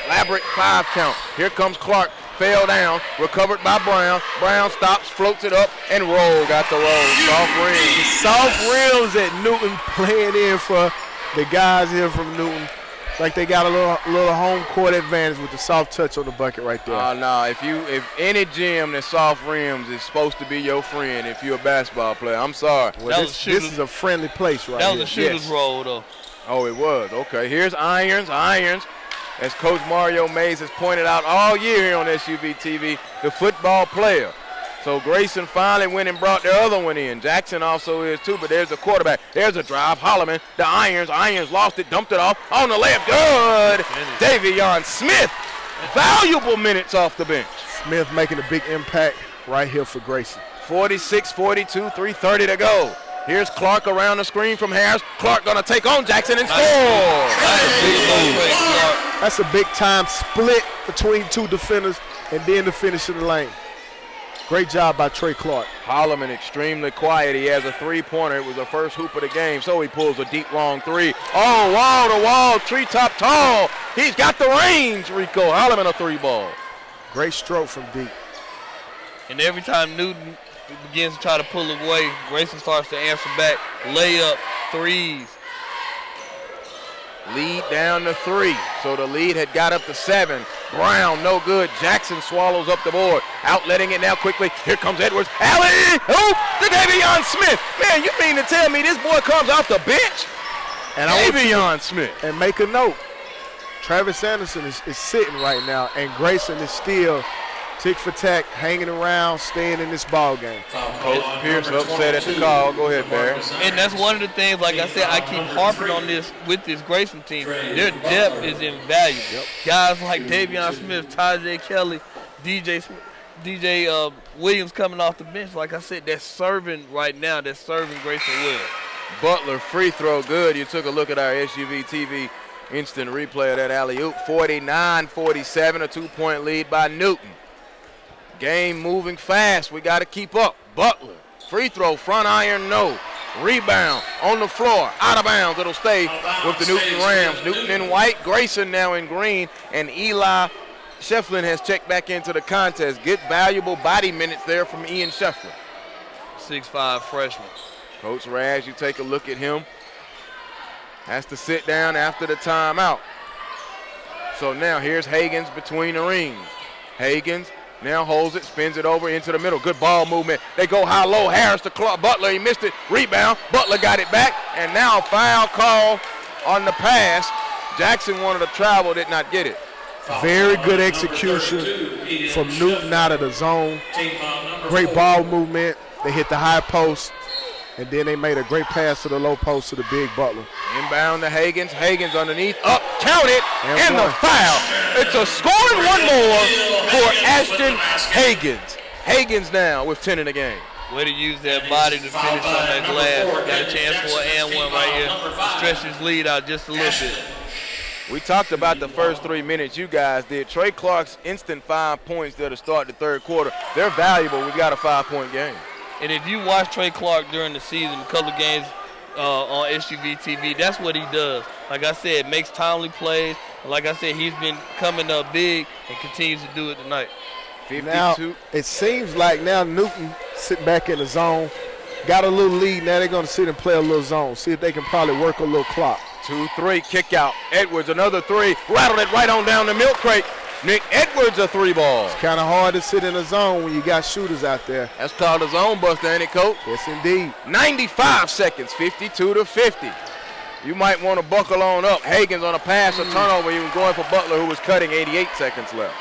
elaborate 5 count. Here comes Clark. Fell down, recovered by Brown. Brown stops, floats it up, and roll. Got the roll. Soft rims. The soft rims that Newton playing in for the guys here from Newton. Like they got a little home court advantage with the soft touch on the bucket right there. No, if any gym that soft rims is supposed to be your friend if you're a basketball player, I'm sorry. Well, this is a friendly place right here. That was a shooter's roll, though. Oh, it was. Okay, here's Irons. As Coach Mario Mays has pointed out all year here on SUVtv, the football player. So Grayson finally went and brought the other one in. Jackson also is too, but there's the quarterback. There's a drive. Holloman, the Irons lost it, dumped it off on the layup. Good. Davion Smith, valuable minutes off the bench. Smith making a big impact right here for Grayson. 46-42, 3:30 to go. Here's Clark around the screen from Harris. Clark gonna take on Jackson and score. That's a big time split between two defenders and then the finish in the lane. Great job by Trey Clark. Holloman extremely quiet. He has a three-pointer. It was the first hoop of the game, so he pulls a deep, long three. Oh, wall to wall, treetop tall. He's got the range, Rico. Holloman a three ball. Great stroke from deep. And every time Newton begins to try to pull away, Grayson starts to answer back. Layup, threes. Lead down to 3. So the lead had got up to 7. Brown, no good. Jackson swallows up the board. Outletting it now quickly. Here comes Edwards. Alley, hoop to Davion Smith. Man, you mean to tell me this boy comes off the bench? And Davion Smith. And make a note, Travis Anderson is sitting right now, and Grayson is still tick for tack, hanging around, staying in this ball game. Coach Pierce upset at the call. Go ahead, Barry. And that's one of the things, like I said, I keep harping on this with this Grayson team. Their depth is invaluable. Yep. Guys like Davion Smith, Tajay Kelly, DJ Williams coming off the bench. Like I said, they're serving right now. They're serving Grayson well. Butler free throw good. You took a look at our SUVtv instant replay of that alley-oop. 49-47, a 2-point lead by Newton. Game moving fast. We got to keep up. Butler, free throw, front iron, no. Rebound on the floor, out of bounds. It'll stay with the Newton Rams. Newton in white, Grayson now in green, and Eli Shefflin has checked back into the contest. Good, valuable body minutes there from Ian Shefflin. 6'5" freshman. Coach Raz, you take a look at him. Has to sit down after the timeout. So now here's Hagens between the rings. Hagens now holds it, spins it over into the middle. Good ball movement. They go high-low. Harris to Clark. Butler, he missed it. Rebound. Butler got it back. And now a foul call on the pass. Jackson wanted to travel, did not get it. Very good execution from Newton out of the zone. Great ball movement. They hit the high post. And then they made a great pass to the low post to the big Butler. Inbound to Hagens. Hagens underneath. Up, count it, and the foul. It's a scoring one more for Ashton Hagens. Hagens now with 10 in the game. Way to use that body to finish on that glass. Got a chance for an and one right here. Stretch his lead out just a little bit. We talked about the first 3 minutes you guys did. Trey Clark's instant 5 points there to start the third quarter. They're valuable. We've got a 5-point game. And if you watch Trey Clark during the season, a couple of games on SUVtv, that's what he does. Like I said, makes timely plays. Like I said, he's been coming up big and continues to do it tonight. 52. Now, it seems like now Newton sitting back in the zone, got a little lead. Now they're going to sit and play a little zone, see if they can probably work a little clock. 2-3, kick out. Edwards, another 3. Rattled it right on down the milk crate. Nick Edwards, a 3 ball. It's kind of hard to sit in a zone when you got shooters out there. That's called a zone buster, ain't it, Coach? Yes, indeed. 95 seconds, 52-50. You might want to buckle on up. Hagens on a pass, a turnover. He was going for Butler, who was cutting. 88 seconds left.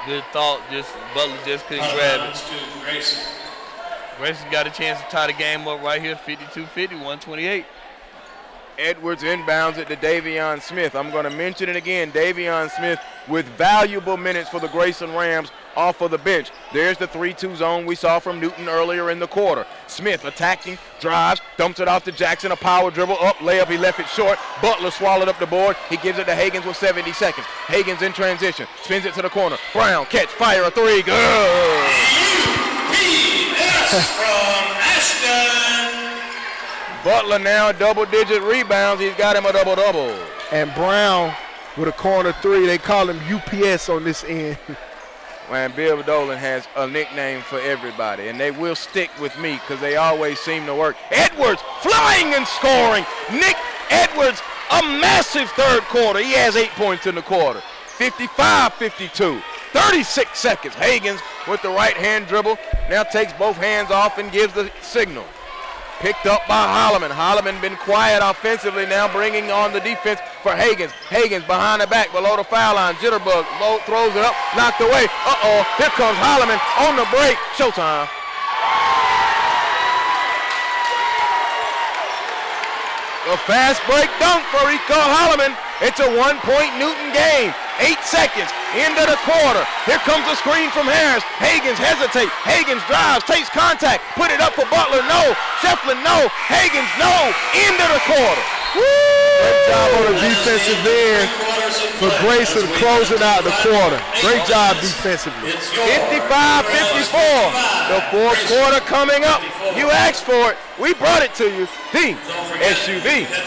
Good thought. Butler just couldn't grab it. Grayson got a chance to tie the game up right here, 52-50, 128. Edwards inbounds it to Davion Smith. I'm going to mention it again. Davion Smith with valuable minutes for the Grayson Rams off of the bench. There's the 3-2 zone we saw from Newton earlier in the quarter. Smith attacking, drives, dumps it off to Jackson, a power dribble, up, layup, he left it short. Butler swallowed up the board. He gives it to Hagens with 70 seconds. Hagens in transition, spins it to the corner. Brown, catch, fire, a 3, good. From Ashton. Butler now double-digit rebounds. He's got him a double-double. And Brown with a corner 3. They call him UPS on this end. Man, Bill Dolan has a nickname for everybody, and they will stick with me because they always seem to work. Edwards flying and scoring. Nick Edwards, a massive third quarter. He has 8 points in the quarter. 55-52. 36 seconds. Hagens with the right-hand dribble. Now takes both hands off and gives the signal. Picked up by Holloman. Holloman been quiet offensively now, bringing on the defense for Hagans. Hagans behind the back, below the foul line. Jitterbug throws it up, knocked away. Uh-oh, here comes Holloman on the break. Showtime. A fast break dunk for Rico Holloman. It's a 1-point Newton game. 8 seconds into the quarter. Here comes a screen from Harris. Hagans hesitates. Hagans drives, takes contact. Put it up for Butler. No. Shefflin, no. Hagans, no. Into the quarter. Woo! Great job on the defensive end for Grayson closing out the quarter. Great job defensively. 55-54. The fourth quarter coming up. You asked for it. We brought it to you. The SUVtv.com.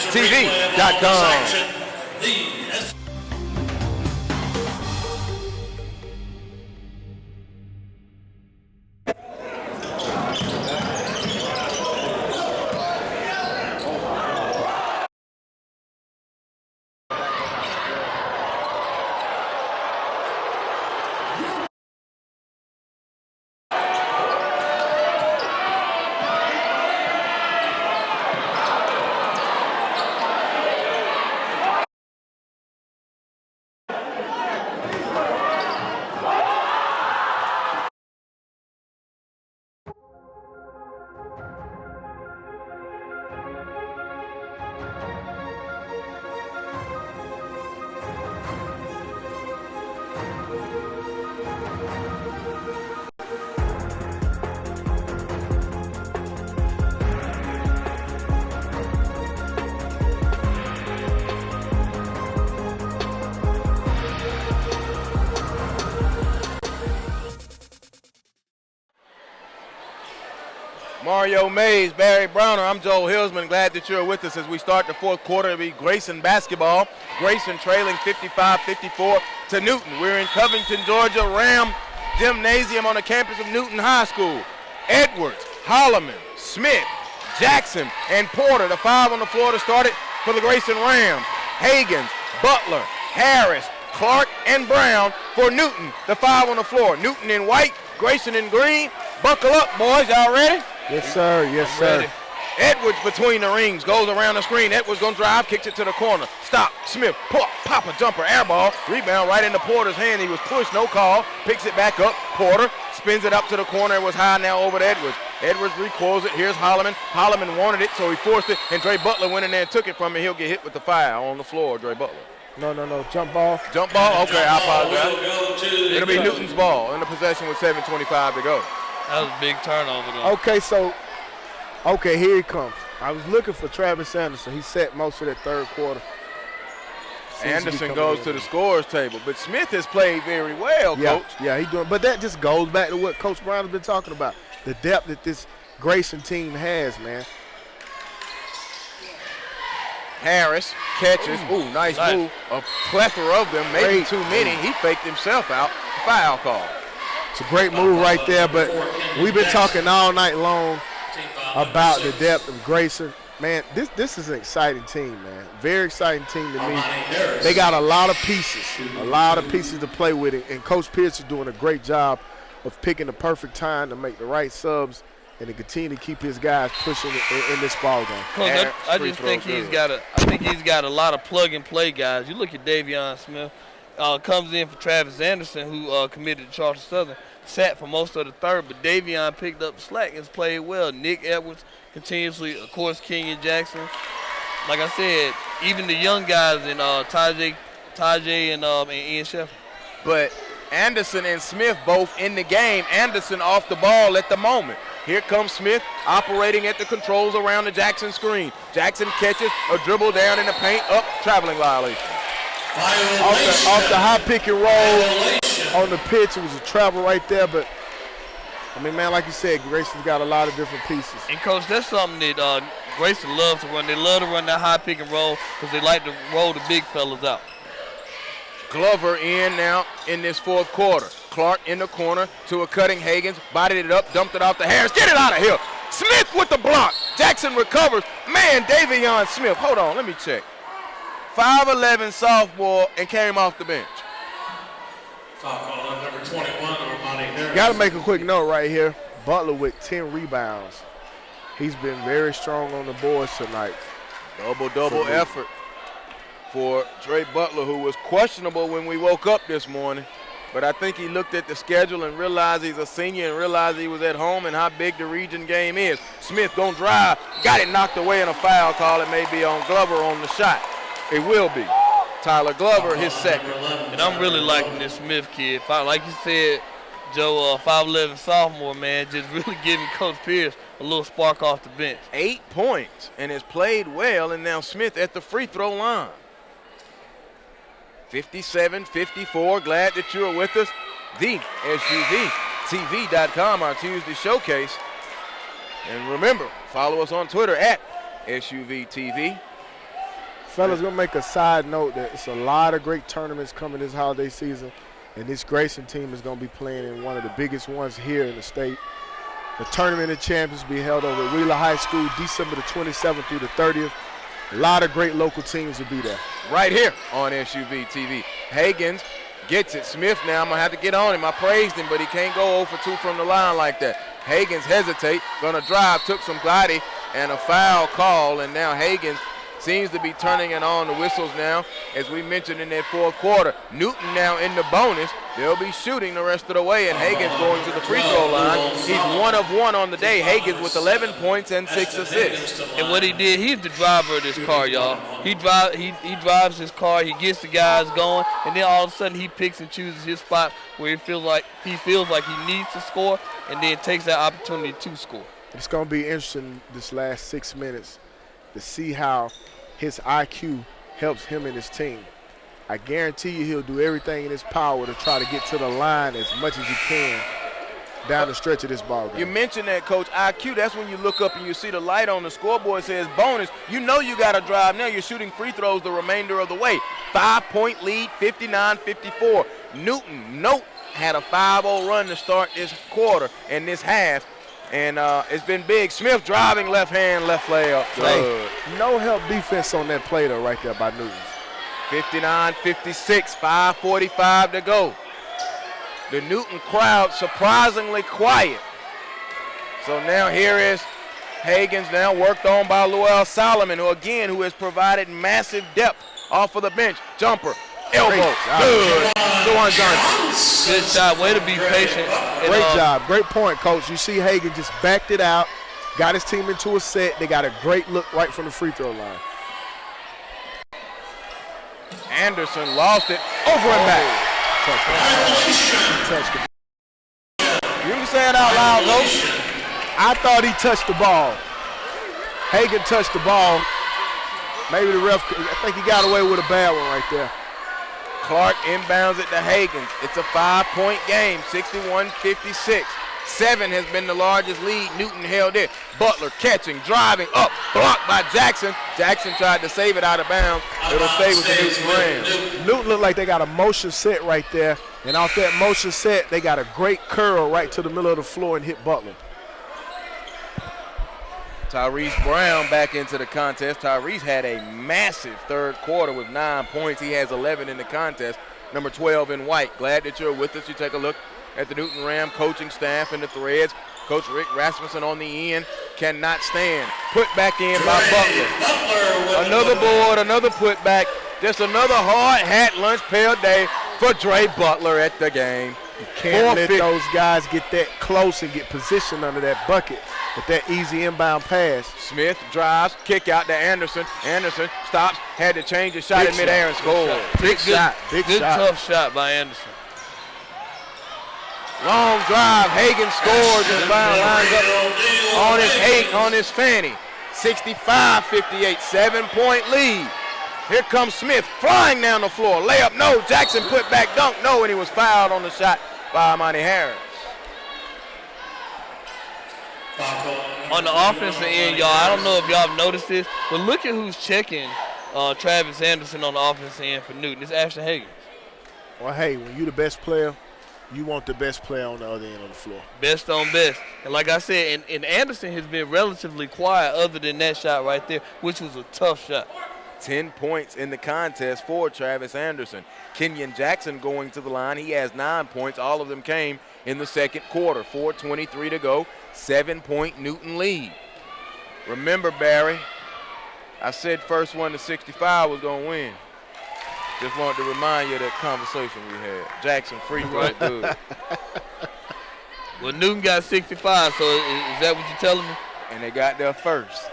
Mario Mays, Barry Browner, I'm Joel Hillsman. Glad that you're with us as we start the fourth quarter. It'll be Grayson basketball. Grayson trailing 55-54 to Newton. We're in Covington, Georgia, Ram Gymnasium on the campus of Newton High School. Edwards, Holloman, Smith, Jackson, and Porter, the 5 on the floor to start it for the Grayson Rams. Hagans, Butler, Harris, Clark, and Brown for Newton, the 5 on the floor. Newton in white, Grayson in green. Buckle up, boys. Y'all ready? Yes, sir. Yes, sir. Ready. Edwards between the rings, goes around the screen. Edwards gonna drive, kicks it to the corner. Stop, Smith, pop a jumper, air ball. Rebound right into Porter's hand. He was pushed, no call. Picks it back up. Porter spins it up to the corner. It was high now over to Edwards. Edwards recoils it. Here's Holloman. Holloman wanted it, so he forced it. And Dre Butler went in there and took it from him. He'll get hit with the foul on the floor, Dre Butler. No. Jump ball. Jump ball? Okay, I apologize. It'll be Newton's ball in the possession with 7:25 to go. That was a big turnover, though. Okay, here he comes. I was looking for Travis Anderson. He set most of that third quarter. Anderson goes to the scorer's table, but Smith has played very well, Coach. Yeah, he's doing. But that just goes back to what Coach Brown has been talking about, the depth that this Grayson team has, man. Harris catches. Ooh, nice move. A plethora of them, maybe too many. He faked himself out. Foul call. It's a great move right there, but we've been talking all night long about the depth of Grayson. Man, this is an exciting team, man. Very exciting team to me. They got a lot of pieces to play with it, and Coach Pierce is doing a great job of picking the perfect time to make the right subs and to continue to keep his guys pushing in this ball game. Coach, I just think he's got a lot of plug-and-play guys. You look at Davion Smith, comes in for Travis Anderson, who committed to Charleston Southern, sat for most of the third, but Davion picked up the slack and has played well. Nick Edwards continuously, of course, Kenyon Jackson. Like I said, even the young guys in Tajay and Ian Sheffield. But Anderson and Smith both in the game. Anderson off the ball at the moment. Here comes Smith operating at the controls around the Jackson screen. Jackson catches a dribble down in the paint, up, traveling violation. Off the high pick and roll on the pitch, it was a travel right there, but I mean, man, like you said, Grayson's got a lot of different pieces. And Coach, that's something that Grayson loves to run. They love to run that high pick and roll because they like to roll the big fellas out. Glover in now in this fourth quarter. Clark in the corner to a cutting Hagans, bodied it up, dumped it off to Harris. Get it out of here. Smith with the block. Jackson recovers. Man, Davion Smith. Hold on, let me check. 5'11" sophomore and came off the bench. Foul call on number 21, Armani Harris. Got to make a quick note right here. Butler with 10 rebounds. He's been very strong on the boards tonight. Double effort for Dre Butler, who was questionable when we woke up this morning. But I think he looked at the schedule and realized he's a senior and realized he was at home and how big the region game is. Smith gonna drive, got it knocked away in a foul call. It may be on Glover on the shot. It will be. Tyler Glover, his second. And I'm really liking this Smith kid. Like you said, Joe, 5'11" sophomore, man, just really giving Coach Pierce a little spark off the bench. 8 points and has played well, and now Smith at the free throw line. 57-54. Glad that you are with us. The SUVtv.com, our Tuesday showcase. And remember, follow us on Twitter at SUVtv. Fellas, gonna make a side note that it's a lot of great tournaments coming this holiday season, and this Grayson team is gonna be playing in one of the biggest ones here in the state. The Tournament of Champions will be held over at Wheeler High School December the 27th through the 30th. A lot of great local teams will be there. Right here on SUVtv. Hagens gets it. Smith now, I'm going to have to get on him. I praised him, but he can't go 0 for 2 from the line like that. Hagens hesitate, going to drive, took some body, and a foul call, and now Hagens seems to be turning it on the whistles now, as we mentioned in that fourth quarter. Newton now in the bonus. They'll be shooting the rest of the way, and Hagens going to the free throw line. He's 1 of 1 on the day. Hagens with 11 points and 6 assists. And what he did, he's the driver of this car, y'all. He drives his car, he gets the guys going, and then all of a sudden he picks and chooses his spot where he feels like he needs to score, and then takes that opportunity to score. It's going to be interesting this last 6 minutes to see how his IQ helps him and his team. I guarantee you he'll do everything in his power to try to get to the line as much as he can down the stretch of this ball game. You mentioned that, Coach. IQ, that's when you look up and you see the light on the scoreboard says bonus. You know you got to drive now. You're shooting free throws the remainder of the way. 5-point lead, 59-54. Newton, had a 5-0 run to start this quarter and this half. And it's been big. Smith driving left hand, left layup. Hey, no help defense on that play, though, right there by Newton. 59-56, 5:45 to go. The Newton crowd surprisingly quiet. So now here is Hagens, now worked on by Llewell Solomon, who has provided massive depth off of the bench. Jumper, elbow, good. Good shot, way to be patient. Great job, great point, Coach. You see Hagen just backed it out, got his team into a set. They got a great look right from the free throw line. Anderson lost it, over and back. Touched it. You can say it out loud, Coach. I thought he touched the ball. Hagen touched the ball. Maybe the ref, I think he got away with a bad one right there. Clark inbounds it to Hagens. It's a 5-point game, 61-56. 7 has been the largest lead. Newton held it. Butler catching, driving up, blocked by Jackson. Jackson tried to save it out of bounds. It'll stay with the Newton Rams. Newton looked like they got a motion set right there. And off that motion set, they got a great curl right to the middle of the floor and hit Butler. Tyrese Brown back into the contest. Tyrese had a massive third quarter with 9 points. He has 11 in the contest. Number 12 in white. Glad that you're with us. You take a look at the Newton Ram coaching staff and the threads. Coach Rick Rasmussen on the end cannot stand. Put back in by Butler. Another board, another putback. Just another hard hat lunch pail day for Dre Butler at the game. You can't let those guys get that close and get positioned under that bucket with that easy inbound pass. Smith drives, kick out to Anderson. Anderson stops, had to change his shot in midair and score. Big shot. Good tough shot by Anderson. Long drive, Hagen scores and Brown lines up on his fanny. 65-58, 7-point lead. Here comes Smith flying down the floor. Layup, no. Jackson put back, dunk, no. And he was fouled on the shot by Monty Harris. On the offensive end, y'all, I don't know if y'all have noticed this, but look at who's checking Travis Anderson on the offensive end for Newton. It's Ashton Hagens. Well, hey, when you're the best player, you want the best player on the other end of the floor. Best on best. And like I said, and Anderson has been relatively quiet other than that shot right there, which was a tough shot. 10 points in the contest for Travis Anderson. Kenyon Jackson going to the line. He has 9 points. All of them came in the second quarter. 4:23 to go. 7-point Newton lead. Remember, Barry, I said first one to 65 was going to win. Just wanted to remind you of that conversation we had. Jackson, free throw, good. Well, Newton got 65, so is that what you're telling me? And they got there first.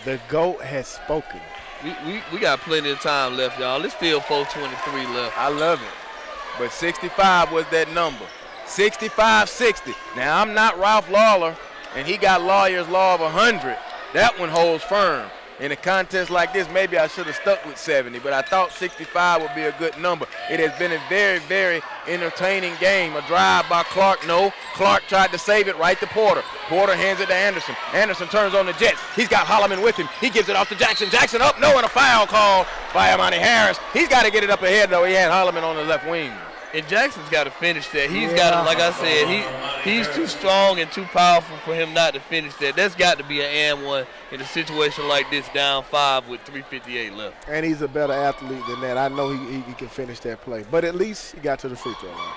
The GOAT has spoken. We got plenty of time left, y'all. It's still 4:23 left. I love it. But 65 was that number. 65-60. Now, I'm not Ralph Lawler, and he got Lawyer's Law of 100. That one holds firm. In a contest like this, maybe I should have stuck with 70, but I thought 65 would be a good number. It has been a very, very entertaining game. A drive by Clark. No, Clark tried to save it right to Porter. Porter hands it to Anderson. Anderson turns on the Jets. He's got Holloman with him. He gives it off to Jackson. Jackson up. No, and a foul call by Amani Harris. He's got to get it up ahead, though. He had Holloman on the left wing. And Jackson's got to finish that. He's got to, like I said, he's too strong and too powerful for him not to finish that. That's got to be an and one in a situation like this, down 5 with 3:58 left. And he's a better athlete than that. I know he can finish that play. But at least he got to the free throw line.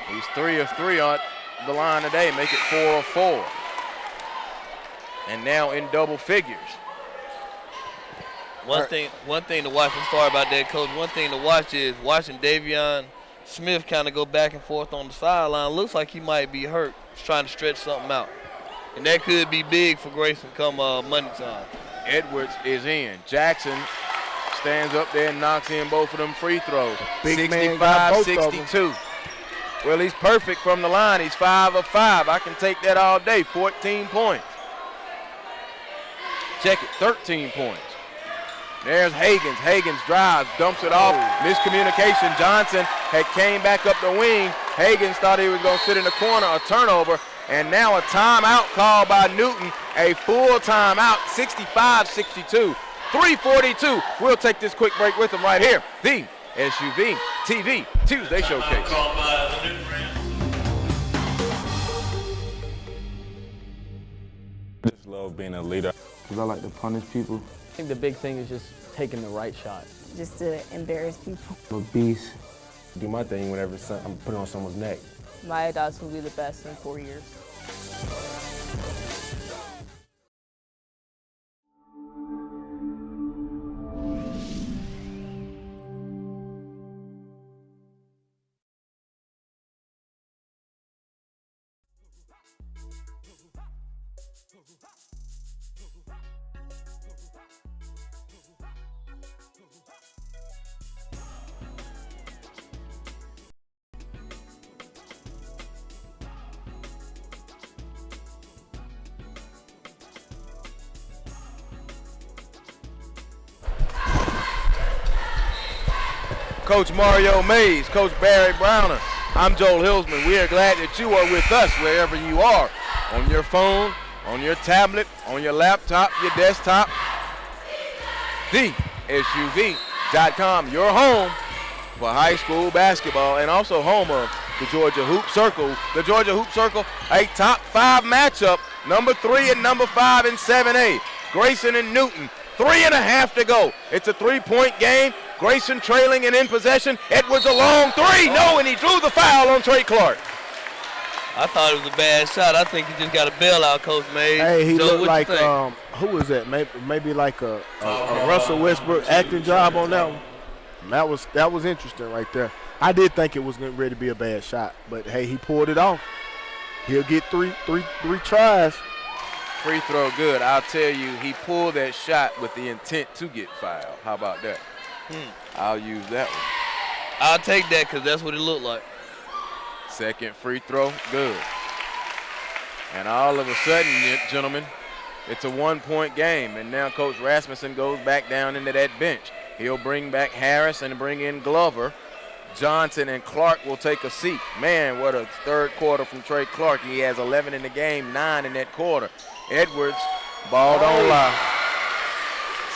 He's 3 of 3 on the line today, make it 4 of 4. And now in double figures. One thing to watch, I'm sorry about that, Coach. One thing to watch is watching Davion Smith kind of go back and forth on the sideline. Looks like he might be hurt. He's trying to stretch something out. And that could be big for Grayson come Monday time. Edwards is in. Jackson stands up there and knocks in both of them free throws. 65-62. Well, he's perfect from the line. He's 5 of 5. I can take that all day. 14 points. Check it, 13 points. There's Hagans. Hagans drives, dumps it off. Miscommunication. Johnson had came back up the wing. Hagans thought he was going to sit in the corner, a turnover. And now a timeout called by Newton. A full timeout, 65-62. 3:42. We'll take this quick break with him right here. The SUVtv Tuesday Showcase. I just love being a leader. Because I like to punish people. I think the big thing is just taking the right shot. Just to embarrass people. I'm a beast. Do my thing whenever I'm putting on someone's neck. My dogs will be the best in 4 years. Coach Mario Mays, Coach Barry Browner. I'm Joel Hilsman. We are glad that you are with us wherever you are. On your phone, on your tablet, on your laptop, your desktop. TheSUV.com, your home for high school basketball and also home of the Georgia Hoop Circle. The Georgia Hoop Circle, a top 5 matchup, number 3 and number 5 in 7A. Grayson and Newton, 3.5 to go. It's a 3-point game. Grayson trailing and in possession. Edwards a long 3. No, and he drew the foul on Trey Clark. I thought it was a bad shot. I think he just got a bailout, Coach Mays. Hey, he Joe, looked like, who was that? Maybe like a Russell Westbrook acting job on that one. That was interesting right there. I did think it was getting ready to be a bad shot, but hey, he pulled it off. He'll get three tries. Free throw good. I'll tell you, he pulled that shot with the intent to get fouled. How about that? I'll use that one. I'll take that because that's what it looked like. Second free throw, good. And all of a sudden, gentlemen, it's a 1-point game. And now Coach Rasmussen goes back down into that bench. He'll bring back Harris and bring in Glover. Johnson and Clark will take a seat. Man, what a third quarter from Trey Clark. He has 11 in the game, 9 in that quarter. Edwards, ball don't lie.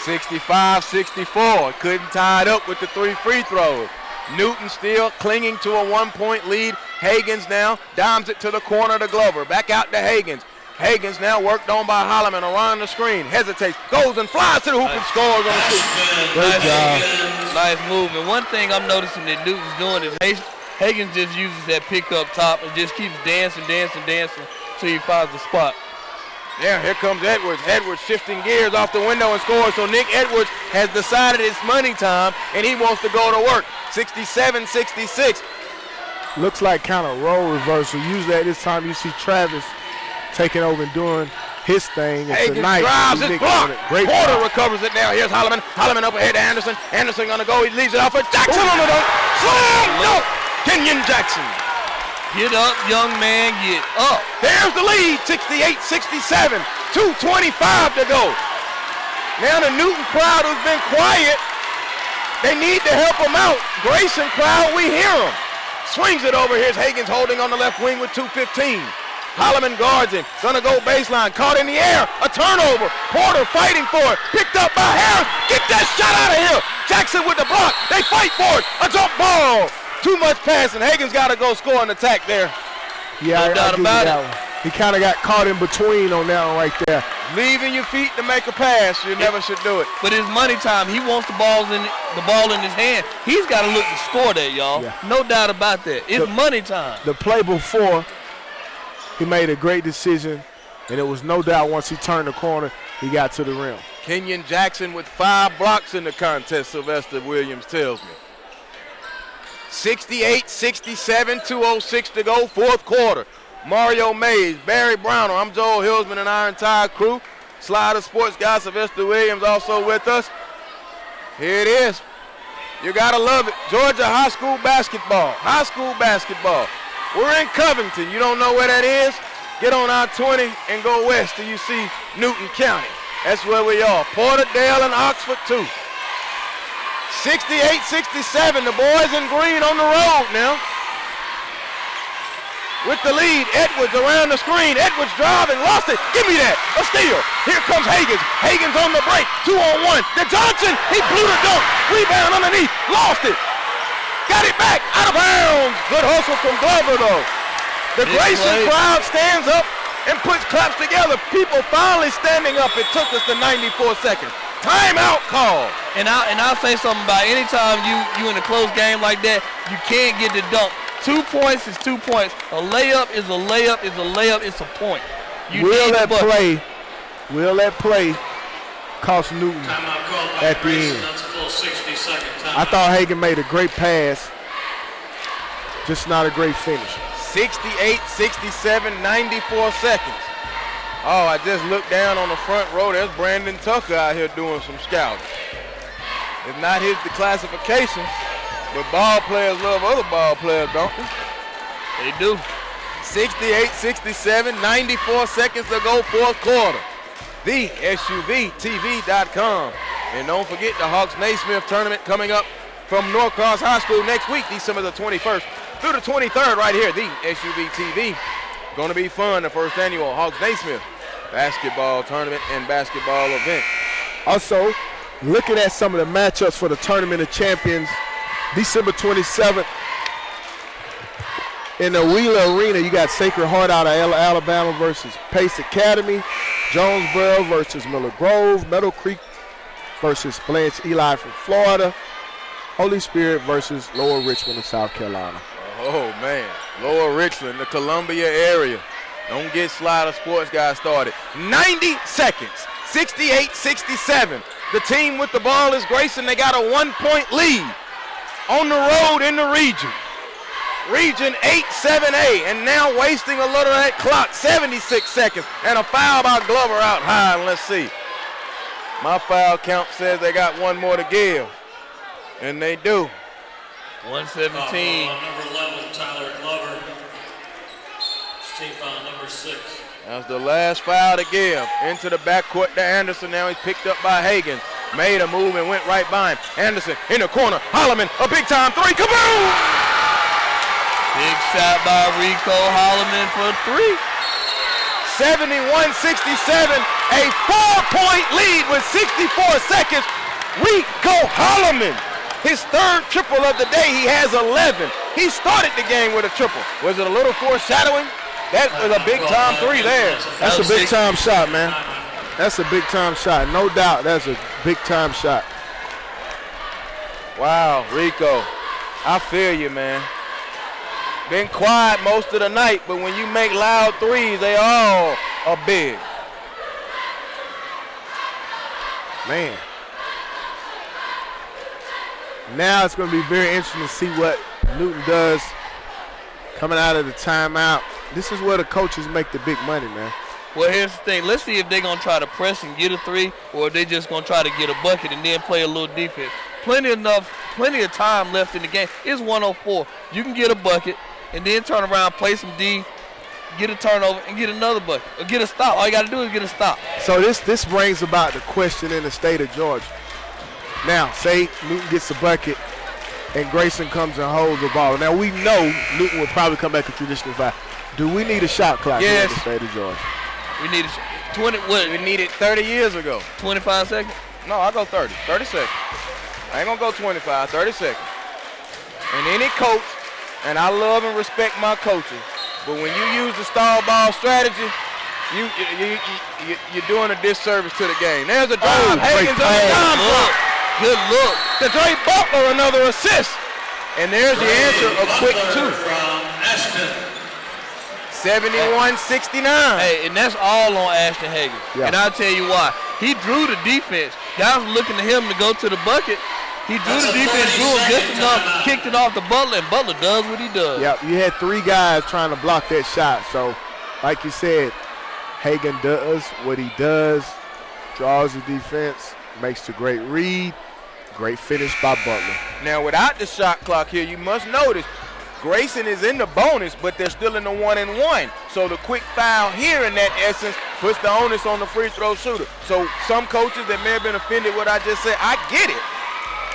65-64. Couldn't tie it up with the 3 free throws. Newton still clinging to a 1-point lead. Hagans now dimes it to the corner to Glover. Back out to Hagans. Hagans now worked on by Holloman around the screen. Hesitates, goes and flies to the hoop and scores on the shoot. Good job. Nice move. And one thing I'm noticing that Newton's doing is Hagans just uses that pick up top and just keeps dancing until he finds the spot. Yeah, here comes Edwards. Edwards shifting gears off the window and scores. So Nick Edwards has decided it's money time, and he wants to go to work. 67-66. Looks like kind of role reversal. Usually at this time you see Travis taking over and doing his thing. And Hagan tonight, drives it, blocked. Great Porter block. recovers it now. Here's Holloman. Holloman up ahead to Anderson. Anderson gonna go. He leaves it off for Jackson on the dunk. Slam dunk. Kenyon Jackson. Get up, young man, get up. There's the lead, 68-67. 2:25 to go. Now the Newton crowd who's been quiet, they need to help him out. Grayson crowd, we hear him. Swings it over. Here's Higgins holding on the left wing with 2:15. Holloman guards him. Gonna go baseline. Caught in the air. A turnover. Porter fighting for it. Picked up by Harris. Get that shot out of here. Jackson with the block. They fight for it. A jump ball. Too much passing. Higgins got to go score an attack there. Yeah, no doubt about it. He kind of got caught in between on that one right there. Leaving your feet to make a pass, you never should do it. But it's money time. He wants the ball in his hand. He's got to look to score that, y'all. Yeah. No doubt about that. It's money time. The play before, he made a great decision, and it was no doubt once he turned the corner, he got to the rim. Kenyon Jackson with 5 blocks in the contest, Sylvester Williams tells me. 68-67, 2:06 to go, fourth quarter. Mario Mays, Barry Browner, I'm Joel Hillsman and our entire crew. Slider Sports guy Sylvester Williams also with us. Here it is. You gotta love it. Georgia high school basketball. High school basketball. We're in Covington. You don't know where that is? Get on I-20 and go west till you see Newton County. That's where we are. Porterdale and Oxford too. 68-67, the boys in green on the road now. With the lead, Edwards around the screen. Edwards driving, lost it. Give me that, a steal. Here comes Higgins. Higgins on the break, 2-on-1. To Johnson, he blew the dunk. Rebound underneath, lost it. Got it back, out of bounds. Good hustle from Glover though. The Grayson crowd stands up and puts claps together. People finally standing up. It took us to 94 seconds. Timeout call. And I'll say something about anytime you in a close game like that, you can't get the dunk. 2 points is 2 points. A layup is a layup is a layup. It's a point. Will that play cost Newton at the end? That's a full 60-second timeout. I thought Hagan made a great pass, just not a great finish. 68-67, 94 seconds. Oh, I just looked down on the front row. There's Brandon Tucker out here doing some scouting. It's not his declassification, but ball players love other ball players, don't they? They do. 68-67, 94 seconds to go, fourth quarter. The SUVtv.com. And don't forget the Hawks Naismith tournament coming up from Norcross High School next week, December the 21st through the 23rd right here, the SUVtv. Going to be fun, the first annual Hawks Naismith basketball tournament and basketball event. Also, looking at some of the matchups for the Tournament of Champions, December 27th in the Wheeler Arena, you got Sacred Heart out of Alabama versus Pace Academy, Jonesboro versus Miller Grove, Meadow Creek versus Blanche Eli from Florida, Holy Spirit versus Lower Richmond of South Carolina. Oh, man. Lower Richland, the Columbia area. Don't get Slider Sports guys started. 90 seconds, 68-67. The team with the ball is Grayson. They got a 1-point lead on the road in the region. Region 8-7A, and now wasting a little of that clock, 76 seconds, and a foul by Glover out high, and let's see. My foul count says they got one more to give, and they do. 117. Number 11, Tyler Glover. Team foul number 6. That's the last foul to give. Into the backcourt to Anderson. Now he's picked up by Higgins. Made a move and went right by him. Anderson in the corner. Holloman, a big-time three. Kaboom! Big shot by Rico Holloman for 3. 71-67. A 4-point lead with 64 seconds. Rico Holloman. His third triple of the day. He has 11. He started the game with a triple. Was it a little foreshadowing? That was a big-time three there. That's a big-time shot, man. That's a big-time shot. No doubt that's a big-time shot. Wow, Rico. I feel you, man. Been quiet most of the night, but when you make loud threes, they all are big. Man. Now it's going to be very interesting to see what Newton does coming out of the timeout. This is where the coaches make the big money, man. Well, here's the thing. Let's see if they're going to try to press and get a three, or if they're just going to try to get a bucket and then play a little defense. Plenty of time left in the game. It's 104. You can get a bucket and then turn around, play some D, get a turnover, and get another bucket, or get a stop. All you got to do is get a stop. So this brings about the question in the state of Georgia. Now, say Newton gets a bucket and Grayson comes and holds the ball. Now, we know Newton will probably come back to traditional foul. Do we need a shot clock here in the state of Georgia? We need 20. What? We needed 30 years ago. 25 seconds? No, I'll go 30. 30 seconds. I ain't going to go 25, 30 seconds. And any coach, and I love and respect my coaches, but when you use the stall ball strategy, you're doing a disservice to the game. There's a drive. Hagen's on the time clock. Good look. DeDre Butler, another assist. And there's the answer, a quick two. 71-69. Hey, and that's all on Ashton Hagen. Yeah. And I'll tell you why. He drew the defense. Guys were looking to him to go to the bucket. He drew the defense, drew him just enough, kicked it off to Butler, and Butler does what he does. Yep, you had three guys trying to block that shot. So, like you said, Hagen does what he does, draws the defense, makes the great read, great finish by Butler. Now, without the shot clock here, you must notice Grayson is in the bonus, but they're still in the 1-and-1. So the quick foul here, in that essence, puts the onus on the free throw shooter. So some coaches that may have been offended what I just said, I get it.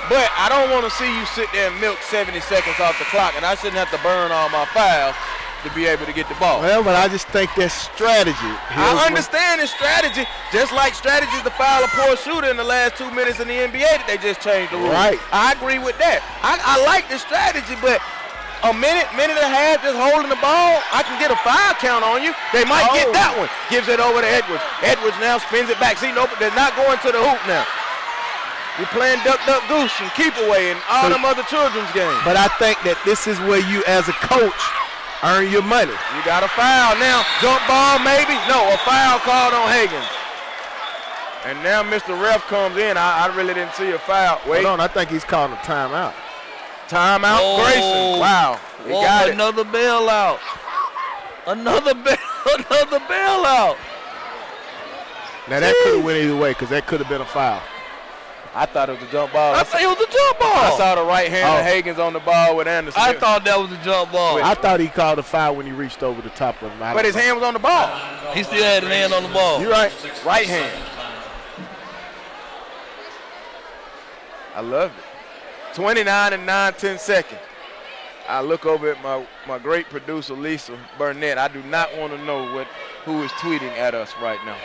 But I don't want to see you sit there and milk 70 seconds off the clock, and I shouldn't have to burn all my fouls to be able to get the ball. Well, but I just think that's strategy. I understand the strategy, just like strategy to foul a poor shooter in the last 2 minutes in the NBA that they just changed the rules. Right. I agree with that. I like the strategy, but a minute and a half just holding the ball, I can get a foul count on you. They might get that one. Gives it over to Edwards. Edwards now spins it back. See, no, they're not going to the hoop now. You're playing duck, duck, goose and keep away and all them other children's games. But I think that this is where you, as a coach, earn your money. You got a foul now. Jump ball maybe? No, a foul called on Hagen. And now Mr. Ref comes in. I really didn't see a foul. Wait. Hold on, I think he's calling a timeout. Timeout, Grayson. Wow. He got another bailout. Another bailout. Now that could have went either way because that could have been a foul. I thought it was a jump ball. I thought it was a jump ball. I saw the right hand of Hagen's on the ball with Anderson. I thought that was a jump ball. I thought he called a foul when he reached over the top of him. But his hand was on the ball. He still had his hand on the ball. You're right. Right hand. I love it. 29 and 9/10 seconds. I look over at my great producer, Lisa Burnett. I do not want to know who is tweeting at us right now.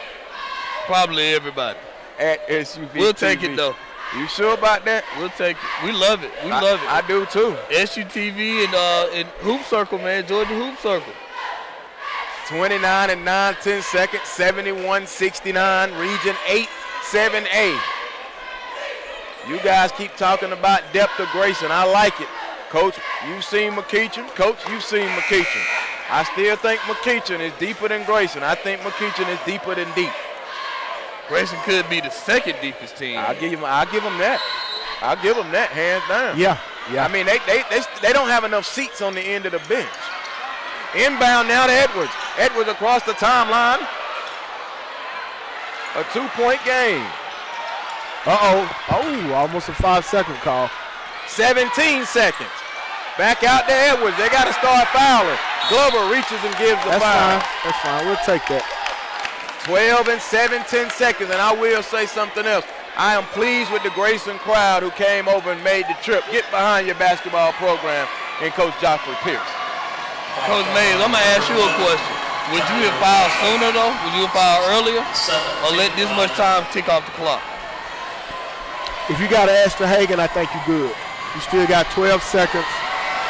Probably everybody. At SUVtv. We'll take it, though. You sure about that? We'll take it. We love it. We love it. I do, too. SUVtv and Hoop Circle, man. Georgia Hoop Circle. 29 and 9/10 seconds. 71-69. Region 8, 7A. You guys keep talking about depth of Grayson. I like it. Coach, you've seen McEachin. Coach, you've seen McEachin. I still think McEachin is deeper than Grayson. I think McEachin is deeper than deep. Grayson could be the second deepest team. I'll give him that. I'll give him that, hands down. Yeah. I mean, they don't have enough seats on the end of the bench. Inbound now to Edwards. Edwards across the timeline. A 2-point game. Almost a 5-second call. 17 seconds. Back out to Edwards. They got to start fouling. Glover reaches and gives the foul. That's fine. We'll take that. 12 and 7/10 seconds, and I will say something else. I am pleased with the Grayson crowd who came over and made the trip. Get behind your basketball program and Coach Joffrey Pierce. Coach Mays, I'm going to ask you a question. Would you have filed sooner, though? Would you have filed earlier? Or let this much time tick off the clock? If you got Ashton Hagen, I think you're good. You still got 12 seconds.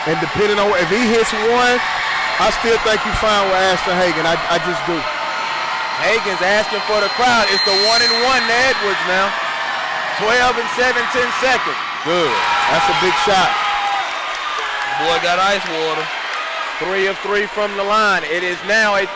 And depending on if he hits one, I still think you fine with Ashton Hagen. I just do. Hagen's asking for the crowd. It's the 1-and-1 to Edwards now. 12 and 7/10 seconds. Good. That's a big shot. Boy got ice water. 3 of 3 from the line. It is now a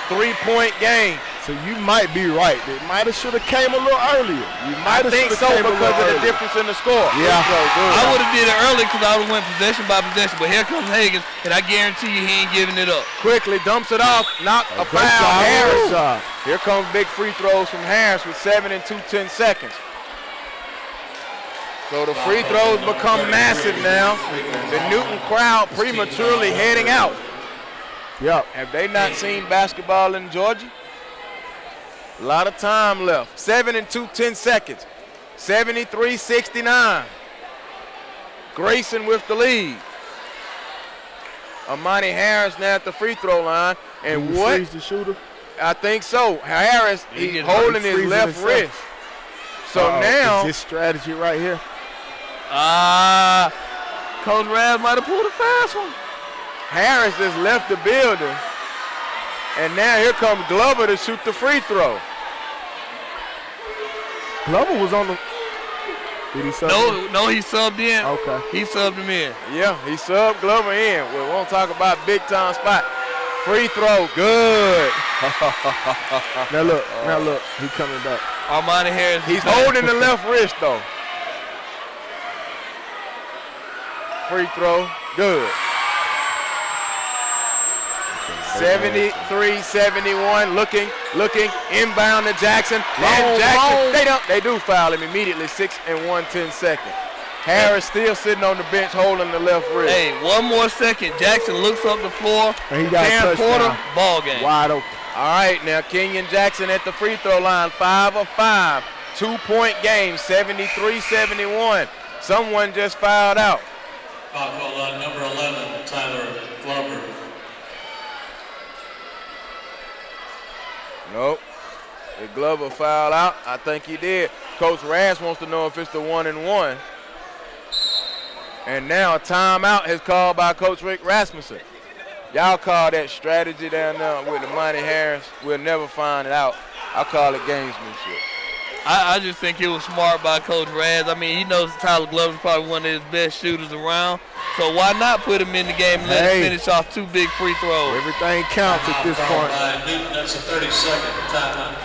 3-point game. So you might be right. It might have should have came a little earlier. I think so because of the difference in the score. Yeah. I would have did it early because I would have went possession by possession. But here comes Higgins, and I guarantee you he ain't giving it up. Quickly dumps it off. Knock a foul. Harris. Here comes big free throws from Harris with 7 and 2/10 seconds. So the free throws become massive now. The Newton crowd prematurely heading out. Yep. Have they not seen basketball in Georgia? A lot of time left. 7 and 2/10 seconds. 73-69. Grayson with the lead. Amani Harris now at the free throw line. And what? Freeze the shooter? I think so. Harris, he's holding his left wrist. So now. Is this strategy right here? Coach Raz might have pulled a fast one. Harris just left the building. And now here comes Glover to shoot the free throw. Glover was on the. Did he sub? No, he subbed in. Okay. He subbed him in. Yeah, he subbed Glover in. We won't talk about big time spot. Free throw, good. Now look, he coming back. Armani Harris. He's holding the left wrist though. Free throw, good. 73-71, looking, inbound to Jackson. And Jackson, they do foul him immediately, 6 and 1/10 seconds. Harris still sitting on the bench holding the left wrist. Hey, one more second. Jackson looks up the floor. And he got Cam a touchdown. Porter, ball game. Wide open. All right, now Kenyon Jackson at the free throw line, 5 of 5. 2-point game, 73-71. Someone just fouled out. Foul called on number 11, Tyler Glover. Nope. Did Glover foul out? I think he did. Coach Raz wants to know if it's the 1-and-1. And now a timeout is called by Coach Rick Rasmussen. Y'all call that strategy down there with Amani Harris. We'll never find it out. I call it gamesmanship. I just think it was smart by Coach Raz. I mean, he knows Tyler Glover's probably one of his best shooters around. So why not put him in the game and let him finish off 2 big free throws? Everything counts at this point. That's a 30-second timeout.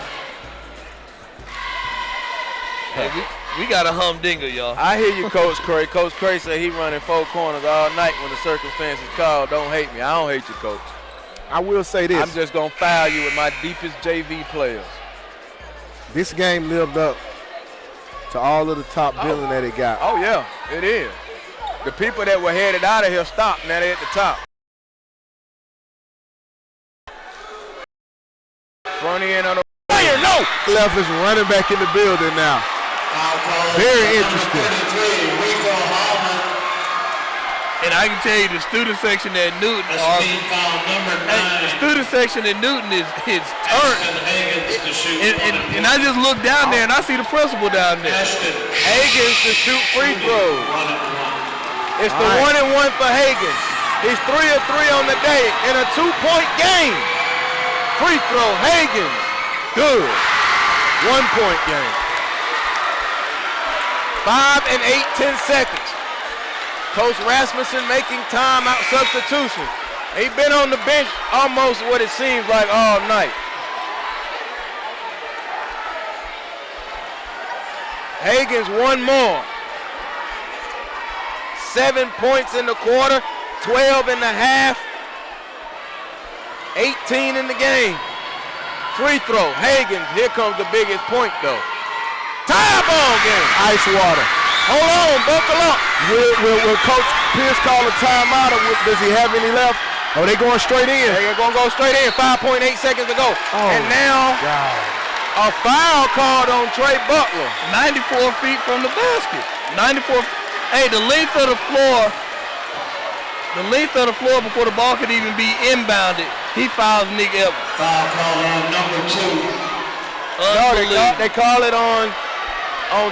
Hey, we got a humdinger, y'all. I hear you, Coach Curry. Coach Curry said he running 4 corners all night when the circumstances call. Don't hate me. I don't hate you, Coach. I will say this. I'm just going to foul you with my deepest JV players. This game lived up to all of the top billing that it got. Oh, yeah, it is. The people that were headed out of here stopped. Now they're at the top. Front end on the fire. No! Left is running back in the building now. Very interesting. And I can tell you the student section at Newton the student section at Newton is turned. And I just look down there and I see the principal down there. Higgins to shoot free throws. It's the 1-and-1 for Higgins. He's 3 of 3 on the day in a 2-point game. Free throw, Higgins. Good. 1-point game. 5 and 8/10 seconds. Coach Rasmussen making timeout substitution. He's been on the bench almost what it seems like all night. Higgins one more. 7 points in the quarter, 12 in the half, 18 in the game. Free throw, Higgins, here comes the biggest point though. Tie ball game. Ice water. Hold on, buckle up. Will Coach Pierce call a timeout, or does he have any left? Oh, they going straight in. They're going to go straight in. 5.8 seconds to go. Oh, and now a foul called on Trey Butler. 94 feet from the basket. 94. Hey, the length of the floor before the ball could even be inbounded, he fouls Nick Evans. Foul call on number 2. No, they call it on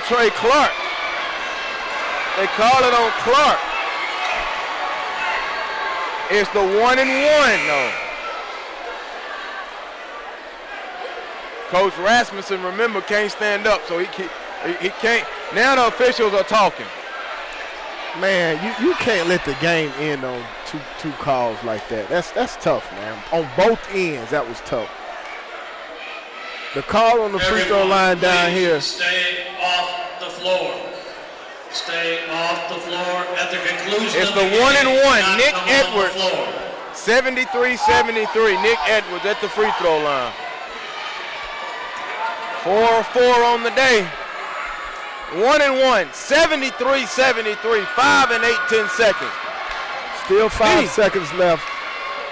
Trey Clark. They call it on Clark. It's the 1-and-1 though. Coach Rasmussen, remember, can't stand up, so he can't. Now the officials are talking. Man, you can't let the game end on two calls like that. That's tough, man. On both ends, that was tough. The call on the free throw line down here. Stay off the floor. Stay off the floor at the conclusion. It's of the game. 1-and-1. Nick Not Edwards. on the floor. 73-73. Nick Edwards at the free throw line. 4-4 on the day. 1-and-1. 73-73. 5 and 8 10 seconds. Still 5 seconds left.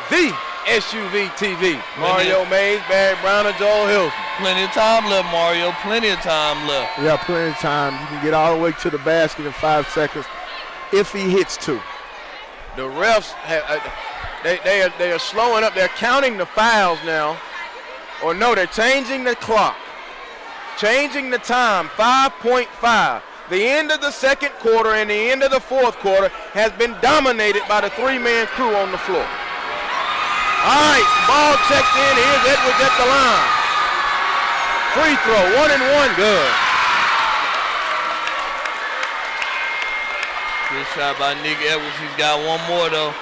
The SUVtv. Mario Mays, Barry Brown, and Joel Hilton. Plenty of time left, Mario. Plenty of time left. Yeah, plenty of time. You can get all the way to the basket in 5 seconds if he hits 2. The refs, they are slowing up. They're counting the fouls now. Or no, they're changing the clock. Changing the time, 5.5. The end of the second quarter and the end of the fourth quarter has been dominated by the 3-man crew on the floor. All right, ball checked in. Here's Edwards at the line. Free throw, 1-and-1, good. Good shot by Nick Edwards. He's got one more, though.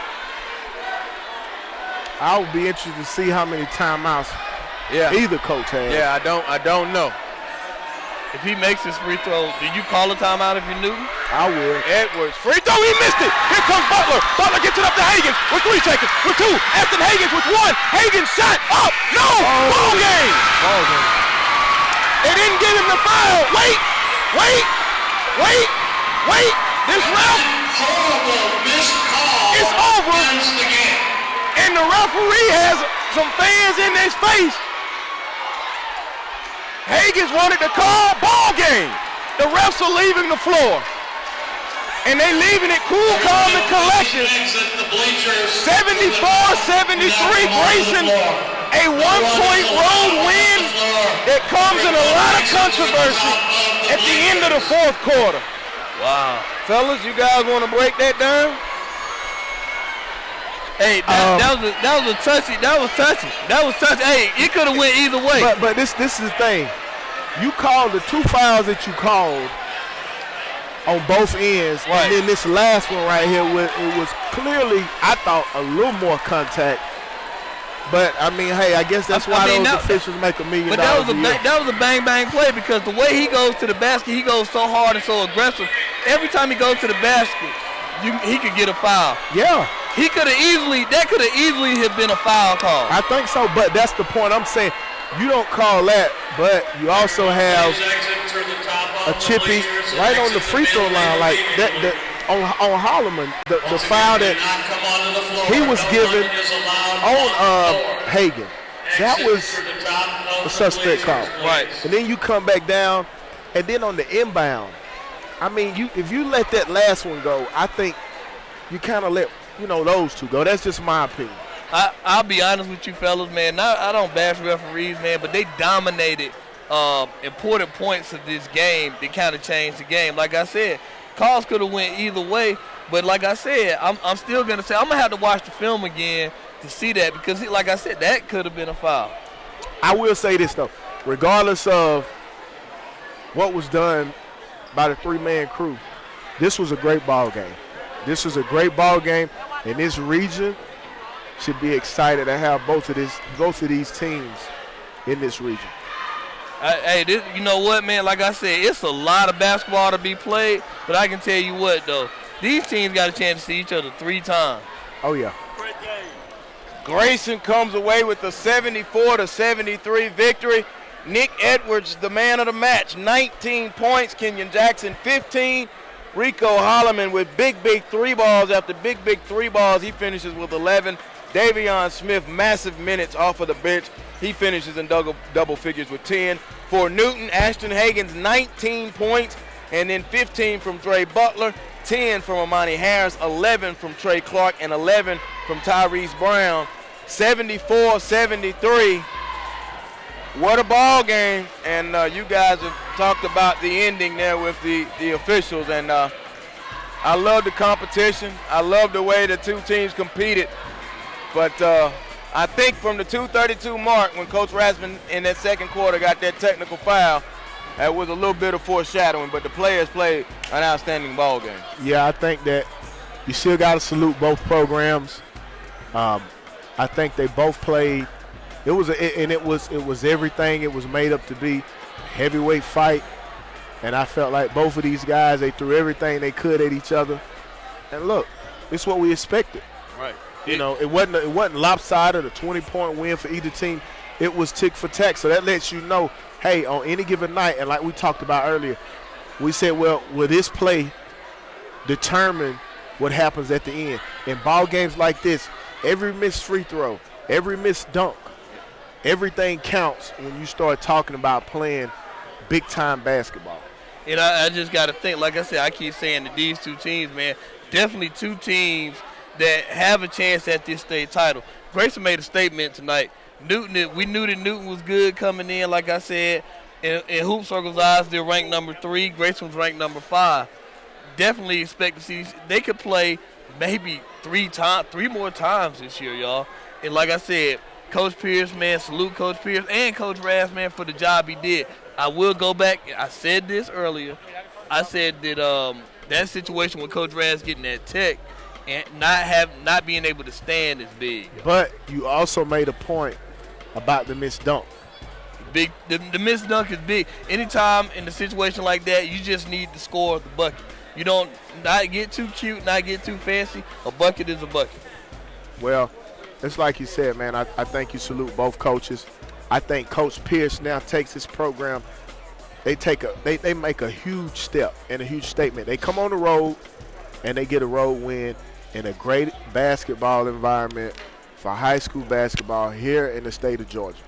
I would be interested to see how many timeouts either coach has. Yeah, I don't know. If he makes his free throw, do you call a timeout if you're Newton? I would. Edwards, free throw, he missed it. Here comes Butler. Butler gets it up to Hagens with 3 seconds, with 2. Aston Hagens with 1. Hagens shot up. No, ball game. Ball game. They didn't give him the foul. Wait. This ref. Horrible missed call. It's over. Ends the game. And the referee has some fans in his face. Hagens wanted to call ball game. The refs are leaving the floor. And they leaving it cool, calm, and collected. 74-73, Grayson. A 1-point road win that comes in a lot of controversy at the end of the fourth quarter. Wow. Fellas, you guys want to break that down? Hey, that was touchy. Hey, it could have went either way. But this is the thing. You called the 2 fouls that you called on both ends, right. And then this last one right here, it was clearly, I thought, a little more contact. But I mean, hey, I guess that's why those officials make $1 million. But that was a bang play because the way he goes to the basket, he goes so hard and so aggressive. Every time he goes to the basket, he could get a foul. Yeah. That could have easily have been a foul call. I think so, but that's the point I'm saying. You don't call that, but you also have a chippy right on the free throw line like that. On Holloman, the foul that he was given on Hagen, that was a suspect call. Right. And then you come back down, and then on the inbound, I mean, if you let that last one go, I think you kind of let those two go. That's just my opinion. I'll be honest with you fellas, man. I don't bash referees, man, but they dominated important points of this game that kind of changed the game. Like I said, calls could have went either way, but like I said, I'm still going to say I'm going to have to watch the film again to see that because, like I said, that could have been a foul. I will say this, though. Regardless of what was done by the 3-man crew, this was a great ball game. This was a great ball game, and this region should be excited to have both of these teams in this region. Hey, you know what, man? Like I said, it's a lot of basketball to be played, but I can tell you what, though. These teams got a chance to see each other 3 times. Oh, yeah. Grayson comes away with a 74-73 victory. Nick Edwards, the man of the match, 19 points. Kenyon Jackson, 15. Rico Holloman with big 3 balls. After big 3 balls, he finishes with 11. Davion Smith, massive minutes off of the bench. He finishes in double figures with 10. For Newton, Ashton Hagens, 19 points, and then 15 from Dre Butler, 10 from Amani Harris, 11 from Trey Clark, and 11 from Tyrese Brown. 74-73. What a ball game. And you guys have talked about the ending there with the officials, and I love the competition. I love the way the two teams competed. But I think from the 2:32 mark, when Coach Rasmussen in that second quarter got that technical foul, that was a little bit of foreshadowing, but the players played an outstanding ball game. Yeah, I think that you still got to salute both programs. I think they both played. It was everything it was made up to be. Heavyweight fight, and I felt like both of these guys, they threw everything they could at each other. And look, it's what we expected. Right. You know, it wasn't lopsided, a 20-point win for either team. It was tick for tack. So that lets you know, hey, on any given night, and like we talked about earlier, we said, well, will this play determine what happens at the end? In ball games like this, every missed free throw, every missed dunk, everything counts when you start talking about playing big-time basketball. And I just got to think, like I said, I keep saying that these two teams, man, definitely two teams that have a chance at this state title. Grayson made a statement tonight. Newton, we knew that Newton was good coming in, like I said. In Hoop Circle's eyes, they're ranked number 3. Grayson was ranked number 5. Definitely expect to see they could play maybe 3 more times this year, y'all. And like I said, Coach Pierce, man, salute Coach Pierce and Coach Raz, man, for the job he did. I will go back. I said this earlier. I said that that situation with Coach Raz getting that tech and not being able to stand is big. But you also made a point about the missed dunk. Big. The missed dunk is big. Anytime in a situation like that, you just need to score the bucket. You don't not get too cute, not get too fancy. A bucket is a bucket. Well, it's like you said, man. I think you salute both coaches. I think Coach Pierce now takes his program. They make a huge step and a huge statement. They come on the road and they get a road win in a great basketball environment for high school basketball here in the state of Georgia.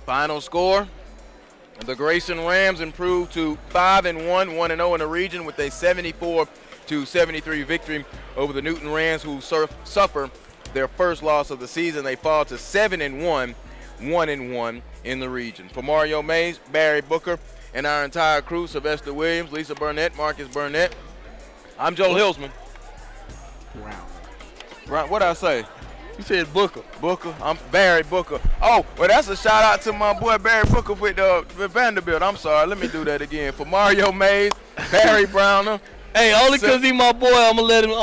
Final score, the Grayson Rams improved to 5-1, 1-0 in the region with a 74-73 victory over the Newton Rams, who suffer their first loss of the season. They fall to 7-1, 1-1 in the region. For Mario Mays, Barry Booker, and our entire crew, Sylvester Williams, Lisa Burnett, Marcus Burnett, I'm Joel Hilsman. What did I say? You said Booker. Booker. I'm Barry Booker. Oh, well, that's a shout out to my boy Barry Booker with Vanderbilt. I'm sorry. Let me do that again. For Mario Mays, Barry Browner. Hey, only because he's my boy, I'm gonna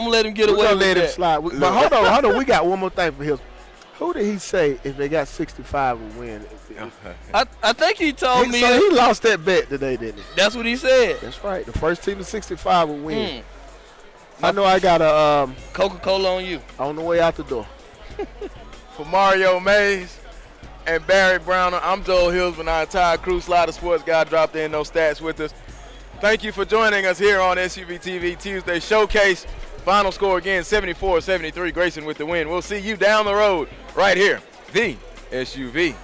let him get away with that. Let him slide. But hold on. We got one more thing for him. Who did he say if they got 65 would win? I think he told me. So he lost that bet today, didn't he? That's what he said. That's right. The first team to 65 will win. I know I got a Coca-Cola on you. On the way out the door. For Mario Mays and Barry Browner, I'm Joel Hills with our entire crew. Slider Sports Guy dropped in those stats with us. Thank you for joining us here on SUVtv Tuesday Showcase. Final score again, 74-73, Grayson with the win. We'll see you down the road right here, the SUVtv.com.